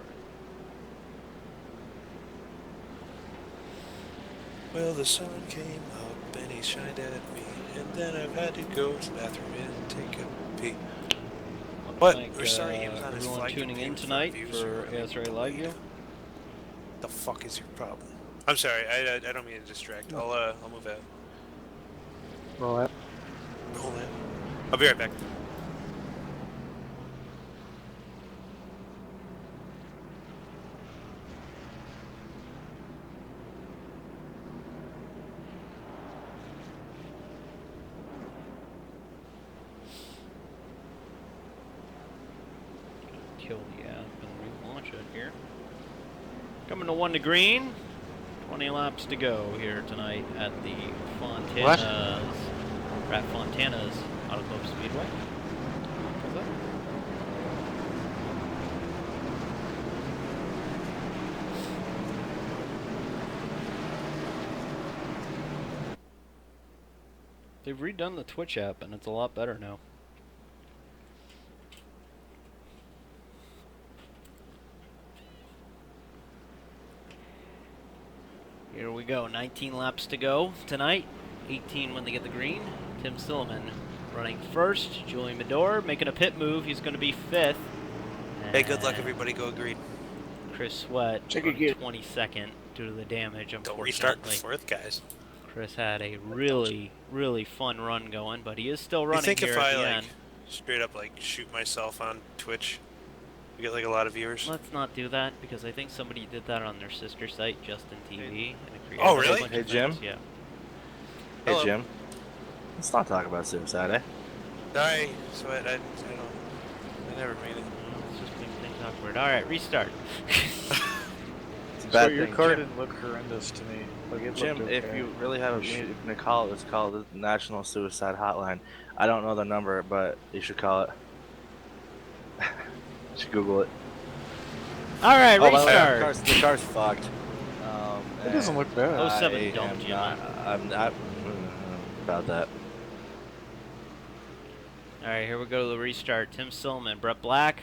Well, the sun came up and he shined at me, and then I've had to go to the bathroom and take a pee. What? Thank, We're sorry he was on his everyone flight tuning in computer tonight views for or ASRA Live View. The fuck is your problem? I'm sorry, I don't mean to distract. I'll move out. Roll that. Roll that. I'll be right back. Kill the app and relaunch it here. Coming to 1 to green. 20 laps to go here tonight at the Fontana's. We're at Fontana's Auto Club Speedway. What's that? They've redone the Twitch app and it's a lot better now. Here we go, 19 laps to go tonight, 18 when they get the green. Tim Silliman running first, Julian Medor making a pit move, he's going to be 5th. Hey, good luck everybody, go green. Chris Sweat Check running again. 22nd due to the damage, Don't restart unfortunately. 4th, guys. Chris had a really fun run going, but he is still running You think here if at I the like end. straight up like shoot myself on Twitch, you get like a lot of viewers? Let's not do that, because I think somebody did that on their sister site, Justin TV, and it created Oh, a really? bunch Hey, of Jim? things, Yeah. Hey, Hello. Jim. Let's not talk about suicide, eh? Sorry, Sweat, I never made it. It's just making things awkward. Alright, restart. It's a So bad your thing, car Jim. didn't look horrendous to me. Like it Jim, looked if okay. you really have a you can call it, it's called the National Suicide Hotline. I don't know the number, but you should call it. You should Google it. Alright, Oh, by the way, restart. the car's fucked. It doesn't look bad. Oh, 07 I dumped am you, not, I'm not about that. Alright, here we go to the restart. Tim Silliman, Brett Black,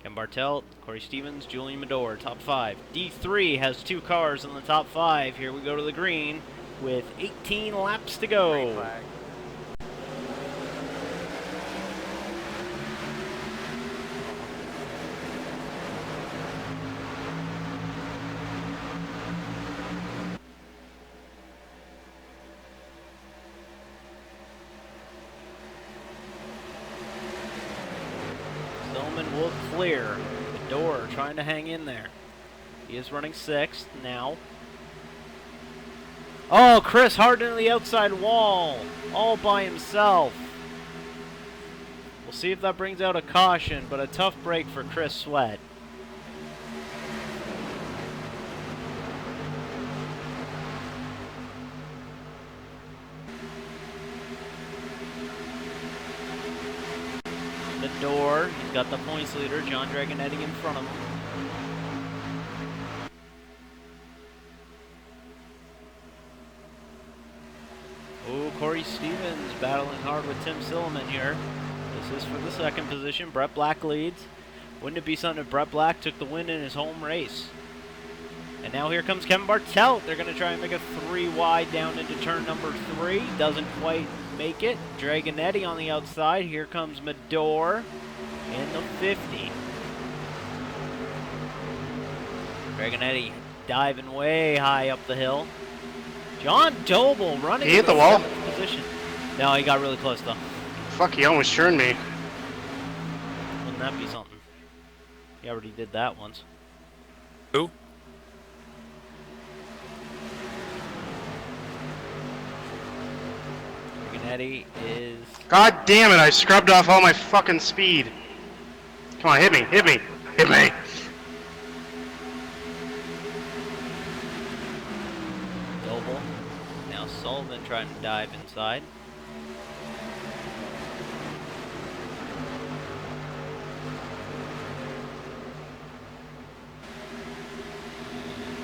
Ken Bartelt, Corey Stevens, Julian Medor, top 5. D3 has 2 cars in the top 5. Here we go to the green with 18 laps to go. Silliman will clear. Medor trying to hang in there. He is running 6th now. Oh, Chris hard into the outside wall, all by himself. We'll see if that brings out a caution, but a tough break for Chris Sweat. The door, he's got the points leader, John Dragonetti in front of him. Oh, Corey Stevens battling hard with Tim Silliman here. This is for the 2nd position. Brett Black leads. Wouldn't it be something if Brett Black took the win in his home race? And now here comes Kevin Bartelt. They're going to try and make a 3 wide down into turn number 3. Doesn't quite make it. Dragonetti on the outside. Here comes Medor in the 50. Dragonetti diving way high up the hill. John Doble running He hit in the wall. 7th position. No, he got really close though. Fuck, he almost turned me. Wouldn't that be something? He already did that once. Who? Dragonetti is... God damn it, I scrubbed off all my fucking speed. Come on, hit me, hit me, hit me. Doble. Now Sullivan trying to dive inside.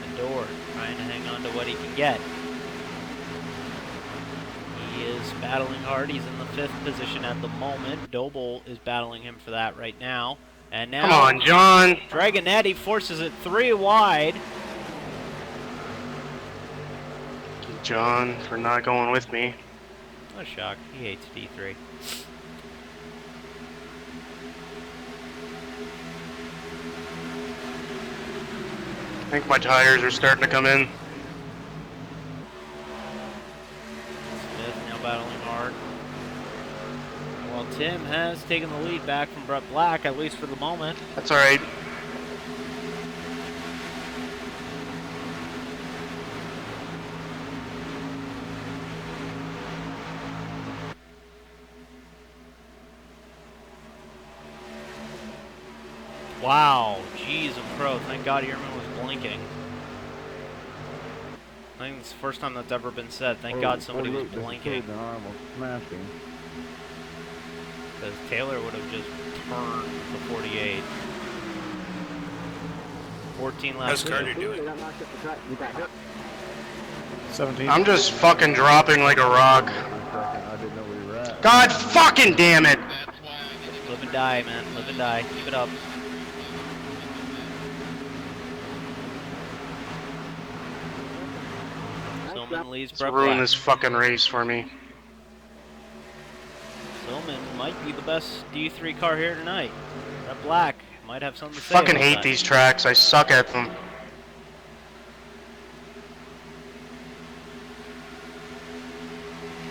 Medor trying to hang on to what he can get. He is battling hard. He's in the 5th position at the moment. Doble is battling him for that right now. And now, Come on, John. Dragonetti forces it 3 wide. John, for not going with me. No shock. He hates D3. I think my tires are starting to come in. Smith now battling hard. Well, Tim has taken the lead back from Brett Black, at least for the moment. That's alright. Wow, jeez, a pro. Thank God Ehrman was blinking. I think it's the first time that's ever been said. Thank God somebody was blinking. Because Taylor would have just turned the 48. 14 laps. How's Carter doing? 17. I'm just fucking dropping like a rock. God fucking damn it! Live and die, man. Live and die. Keep it up. Silman leads Let's Brett ruin Black. this fucking race for me. Silman might be the best D3 car here tonight. Brett Black might have something to say. Fucking about hate that. these tracks. I suck at them.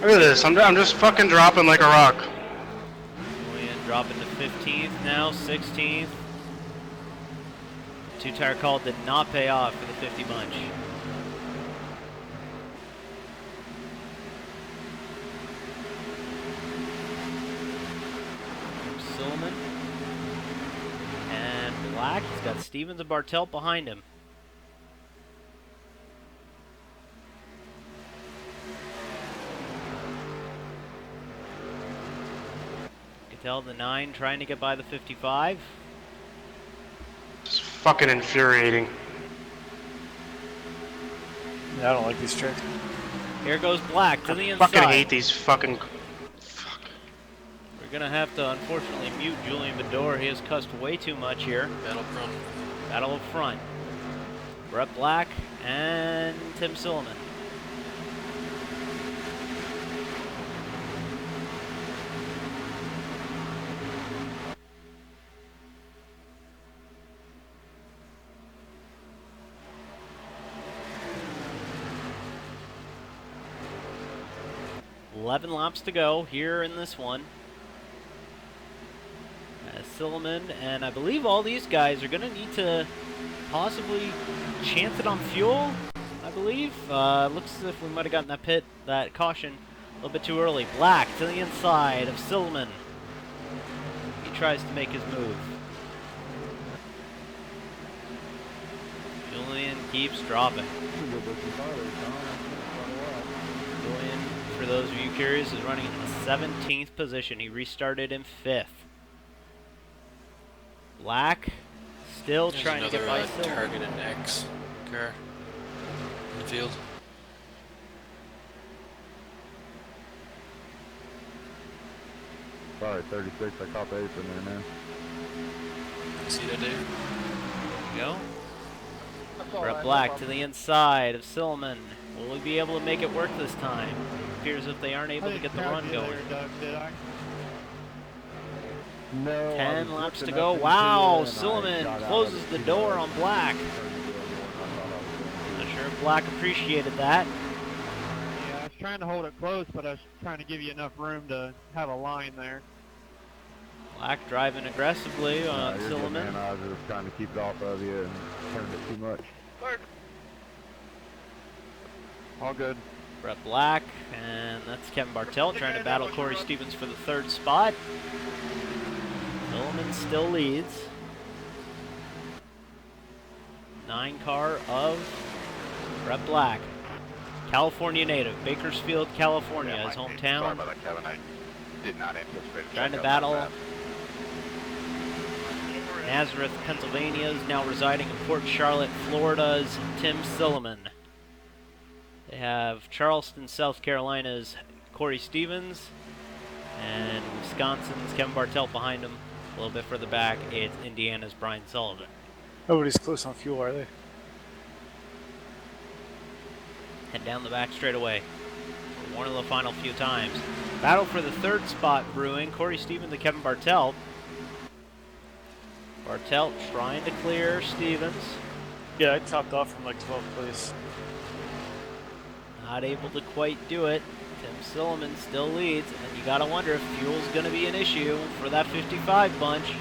Look at this. I'm just fucking dropping like a rock. Julian dropping to 15th now, 16th. Two-tire call did not pay off for the 50 bunch. Silliman. And Black, he's got Stevens and Bartelt behind him. Tell the 9 trying to get by the 55. It's fucking infuriating. Yeah, I don't like these tricks. Here goes Black to the inside. Fucking hate these fucking... We're gonna have to unfortunately mute Julian Bedore. He has cussed way too much here. Battle up front. Brett Black and Tim Silliman. $11 laps to go here in this one. Silliman and I believe all these guys are going to need to possibly chance it on fuel, I believe. Looks as if we might have gotten that caution a little bit too early. Black to the inside of Silliman. He tries to make his move. Julian keeps dropping. Julian, for those of you curious, is running in the 17th position. He restarted in 5th. Black still trying to get by Silliman. Targeted X car in the field. Sorry, 36. I caught the apron there, man. See that, Dave? There you go. Brett Black to the inside of Silliman. Will he be able to make it work this time? Appears if they aren't able to get the run going. No. 10 laps to go. Wow, Silliman closes the door on Black. Not sure if Black appreciated that. Yeah, I was trying to hold it close, but I was trying to give you enough room to have a line there. Black driving aggressively on You're good, Silliman. man. I was just trying to keep it off of you and turned it too much. All good. Brett Black, and that's Kevin Bartelt trying to battle Corey Stevens for the third spot. Silliman still leads. 9 car of Brett Black. California native, Bakersfield, California, his hometown. Sorry about that, Kevin. I did not anticipate Trying to battle Nazareth, Pennsylvania, is now residing in Port Charlotte, Florida's Tim Silliman. They have Charleston, South Carolina's Corey Stevens, and Wisconsin's Kevin Bartelt behind him. A little bit further back, it's Indiana's Brian Sullivan. Nobody's close on fuel, are they? Head down the back straightaway. One of the final few times. Battle for the third spot brewing. Corey Stevens and Kevin Bartelt. Bartelt trying to clear Stevens. Yeah, I topped off from like 12th place. Not able to quite do it. Tim Silliman still leads, and you gotta wonder if fuel's gonna be an issue for that 55 bunch.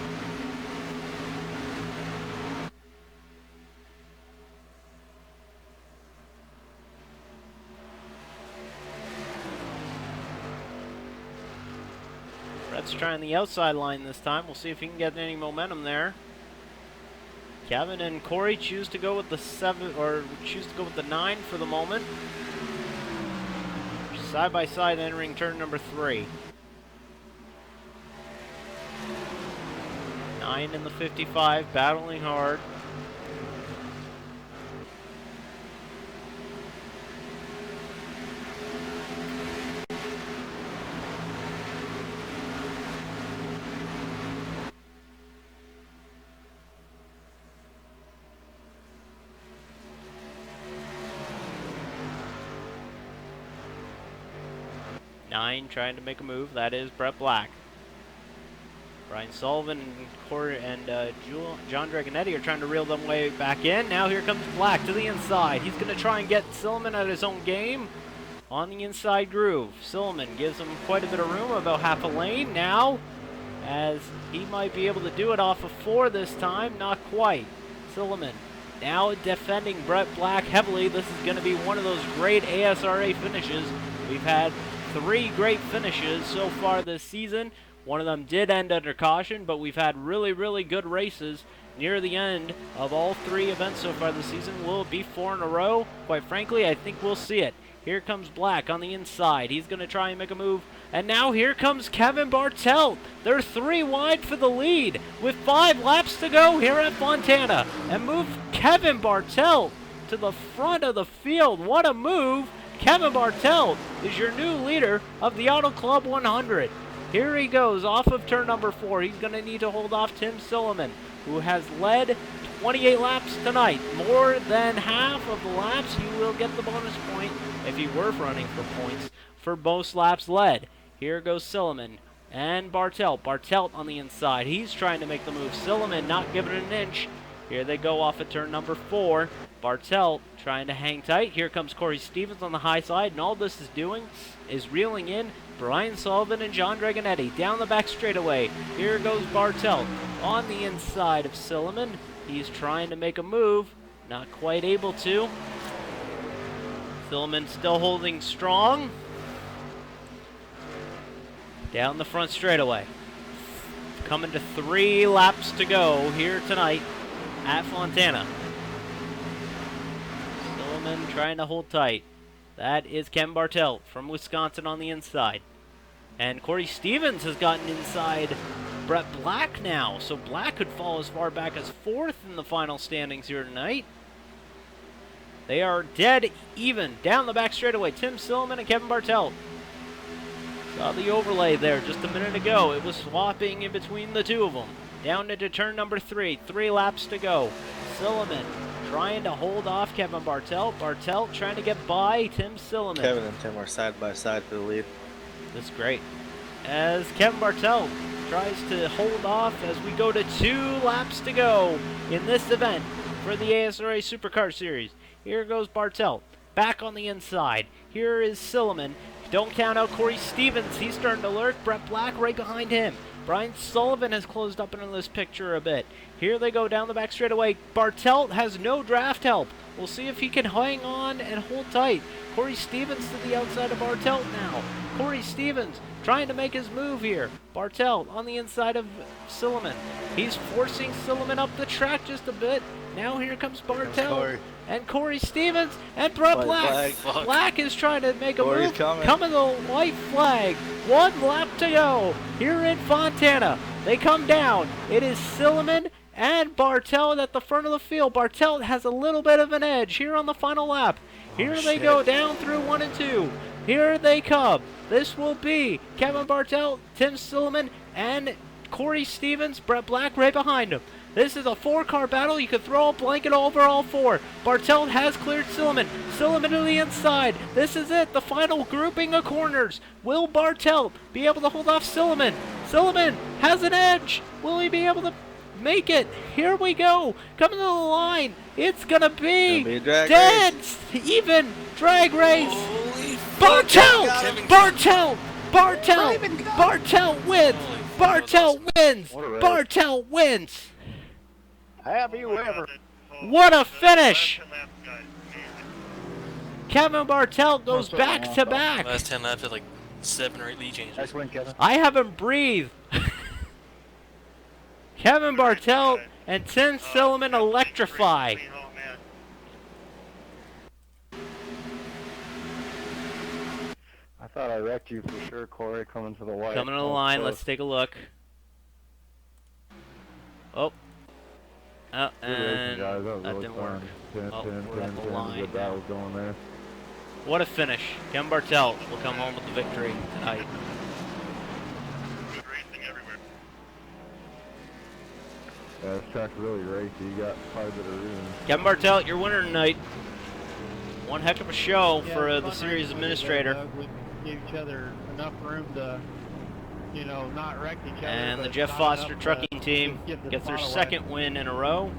Brett's trying the outside line this time. We'll see if he can get any momentum there. Kevin and Corey choose to go with the 7, or choose to go with the 9 for the moment. Side by side entering turn number 3. 9 in the 55, battling hard. Nine trying to make a move. That is Brett Black. Brian Sullivan and Corey and John Dragonetti are trying to reel them way back in. Now here comes Black to the inside. He's going to try and get Silliman at his own game on the inside groove. Silliman gives him quite a bit of room, about half a lane now, as he might be able to do it off of 4 this time. Not quite. Silliman now defending Brett Black heavily. This is going to be one of those great ASRA finishes. We've had 3 great finishes so far this season. One of them did end under caution, but we've had really, really good races near the end of all 3 events so far this season. Will it be 4 in a row? Quite frankly, I think we'll see it. Here comes Black on the inside. He's going to try and make a move. And now here comes Kevin Bartelt. They're 3 wide for the lead with 5 laps to go here at Fontana. And move Kevin Bartelt to the front of the field. What a move. Kevin Bartelt is your new leader of the Auto Club 100. Here he goes off of turn number 4. He's going to need to hold off Tim Silliman, who has led 28 laps tonight. More than half of the laps, he will get the bonus point if he were running for points for most laps led. Here goes Silliman and Bartelt. Bartelt on the inside. He's trying to make the move. Silliman not giving it an inch. Here they go off of turn number 4. Bartelt trying to hang tight. Here comes Corey Stevens on the high side, and all this is doing is reeling in Brian Sullivan and John Dragonetti down the back straightaway. Here goes Bartelt on the inside of Silliman. He's trying to make a move, not quite able to. Silliman still holding strong. Down the front straightaway. Coming to 3 laps to go here tonight at Fontana. Silliman trying to hold tight. That is Ken Bartelt from Wisconsin on the inside. And Corey Stevens has gotten inside Brett Black now. So Black could fall as far back as 4th in the final standings here tonight. They are dead even down the back straightaway. Tim Silliman and Kevin Bartelt. Saw the overlay there just a minute ago. It was swapping in between the 2 of them. Down into turn number 3. 3 laps to go. Silliman trying to hold off Kevin Bartelt. Bartelt trying to get by Tim Silliman. Kevin and Tim are side by side for the lead. That's great. As Kevin Bartelt tries to hold off as we go to 2 laps to go in this event for the ASRA Supercar Series. Here goes Bartelt. Back on the inside. Here is Silliman. Don't count out Corey Stevens. He's starting to lurk. Brett Black right behind him. Brian Sullivan has closed up into this picture a bit. Here they go down the back straightaway. Bartelt has no draft help. We'll see if he can hang on and hold tight. Corey Stevens to the outside of Bartelt now. Corey Stevens trying to make his move here. Bartelt on the inside of Silliman. He's forcing Silliman up the track just a bit. Now here comes Bartelt. And Corey Stevens and Brett Black. Black is trying to make a move. Coming the white flag. 1 lap to go here in Fontana. They come down. It is Silliman and Bartelt at the front of the field. Bartelt has a little bit of an edge here on the final lap. Here they go down through 1 and 2. Here they come. This will be Kevin Bartelt, Tim Silliman, and Corey Stevens. Brett Black right behind him. This is a 4-car battle. You could throw a blanket over all 4. Bartelt has cleared Silliman. Silliman to the inside. This is it. The final grouping of corners. Will Bartelt be able to hold off Silliman? Silliman has an edge. Will he be able to make it? Here we go. Coming to the line. It's going to be dead even drag race. Bartelt! Bartelt! Bartelt! Bartelt wins! Bartelt wins! Bartelt wins! Have you ever? What a finish! Kevin Bartelt goes back to back. Last 10 laps had like 7 or 8 lead changes. Nice win, Kevin. I haven't breathed. Kevin Bartelt and Tim Silliman electrify. I thought I wrecked you for sure, Corey, coming to the white. Coming to the line, let's take a look. Oh. Oh, and that didn't work. Oh, we're at the line now. What a finish. Kevin Bartelt will come home with the victory tonight. Yeah, this track's really racy. You got quite a bit of room. Kevin Bartelt, your winner tonight. One heck of a show for the series administrator. We gave each other enough room to, you know, not wreck each other. And the Jeff Foster trucking team gets their second win in a row.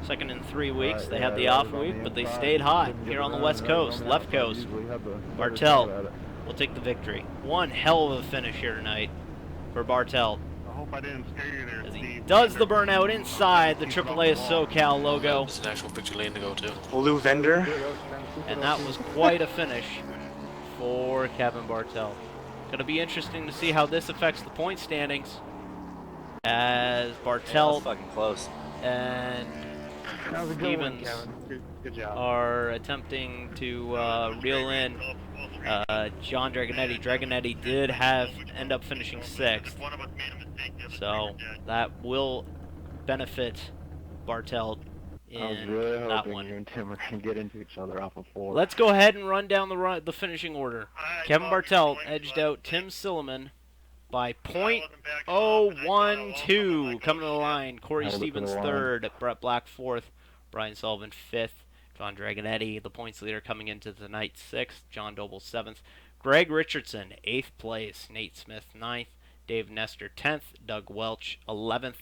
Second in 3 weeks. They had the off week, but they stayed hot here on the West Coast, left coast. Bartelt will take the victory. One hell of a finish here tonight for Bartelt. I hope I didn't scare you there, As he Steve. does the burnout inside the AAA SoCal logo. It's an actual victory lane to go to. Blue vendor. And that was quite a finish for Kevin Bartelt. Going to be interesting to see how this affects the point standings, as Bartelt fucking close. and That was a good one, Stevens Kevin. Good job. are attempting to reel in John Dragonetti. Dragonetti did end up finishing 6th, so that will benefit Bartelt I was in really that hoping one. you and Tim were going to get into each other off of 4. Let's go ahead and run down the finishing order. Kevin Bartelt edged out Tim Silliman by .012 coming to the line. Corey Stevens 3rd, Brett Black 4th, Brian Sullivan 5th, John Dragonetti, the points leader, coming into tonight 6th, John Doble 7th, Greg Richardson 8th place, Nate Smith 9th, Dave Nestor 10th, Doug Welch 11th,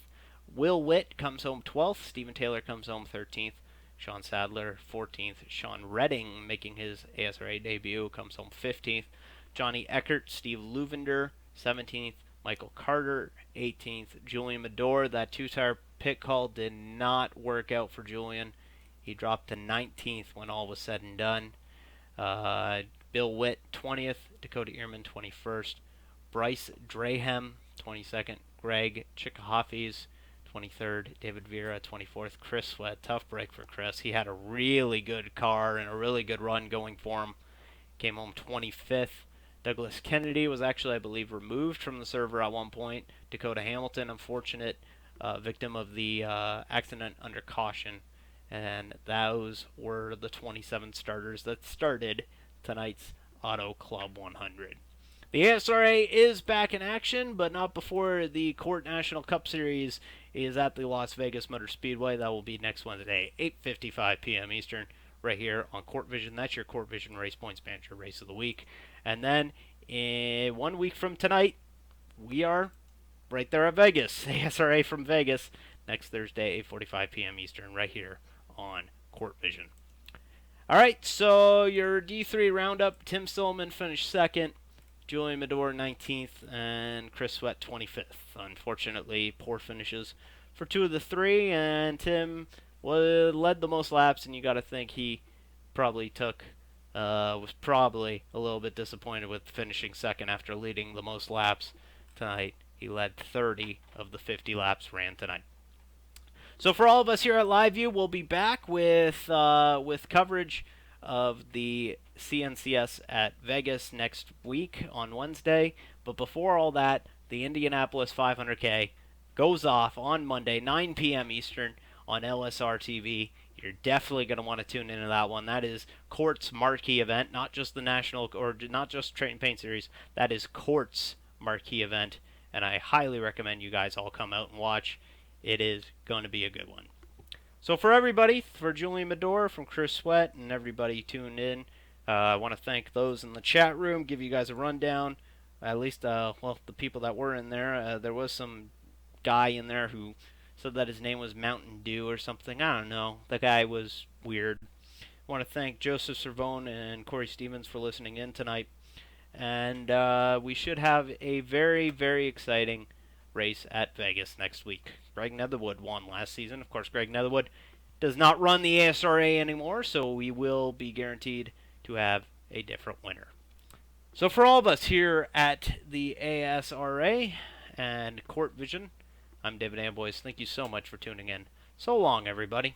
Will Witt comes home 12th, Stephen Taylor comes home 13th, Sean Sadler 14th, Sean Redding making his ASRA debut comes home 15th, Johnny Eckert, Steve Luvender 17th, Michael Carter 18th, Julian Medor. That 2-tire pit call did not work out for Julian. He dropped to 19th when all was said and done. Bill Witt 20th, Dakota Ehrman 21st, Bryce Drahem 22nd, Greg Chickahoffies 23rd, David Vera 24th, Chris Sweat. Tough break for Chris. He had a really good car and a really good run going for him. Came home 25th. Douglas Kennedy was actually, I believe, removed from the server at one point. Dakota Hamilton, unfortunate victim of the accident under caution. And those were the 27 starters that started tonight's Auto Club 100. The ASRA is back in action, but not before the Court National Cup Series is at the Las Vegas Motor Speedway. That will be next Wednesday, 8:55 p.m. Eastern, right here on Court Vision. That's your Court Vision Race Points Manager Race of the Week. And then, 1 week from tonight, we are right there at Vegas. ASRA from Vegas, next Thursday, 8:45 p.m. Eastern, right here on Court Vision. All right, so your D3 roundup, Tim Stillman finished second. Julian Medor 19th, and Chris Sweat 25th. Unfortunately, poor finishes for 2 of the 3, and Tim led the most laps, and you got to think he probably was probably a little bit disappointed with finishing second after leading the most laps tonight. He led 30 of the 50 laps ran tonight. So for all of us here at Live View, we'll be back with coverage of the CNCS at Vegas next week on Wednesday. But before all that, the Indianapolis 500K goes off on Monday, 9 p.m. Eastern on LSR TV. You're definitely going to want to tune into that one. That is Court's marquee event, not just the national or not just Trade and Paint Series. That is Court's marquee event, and I highly recommend you guys all come out and watch. It is going to be a good one. So for everybody, for Julian Medor, from Chris Sweat, and everybody tuned in, I want to thank those in the chat room, give you guys a rundown. At least, the people that were in there. There was some guy in there who said that his name was Mountain Dew or something. I don't know. The guy was weird. I want to thank Joseph Servone and Corey Stevens for listening in tonight. And we should have a very, very exciting race at Vegas next week. Greg Netherwood won last season. Of course, Greg Netherwood does not run the ASRA anymore, so we will be guaranteed to have a different winner. So for all of us here at the ASRA and Court Vision, I'm David Amboys. Thank you so much for tuning in. So long, everybody.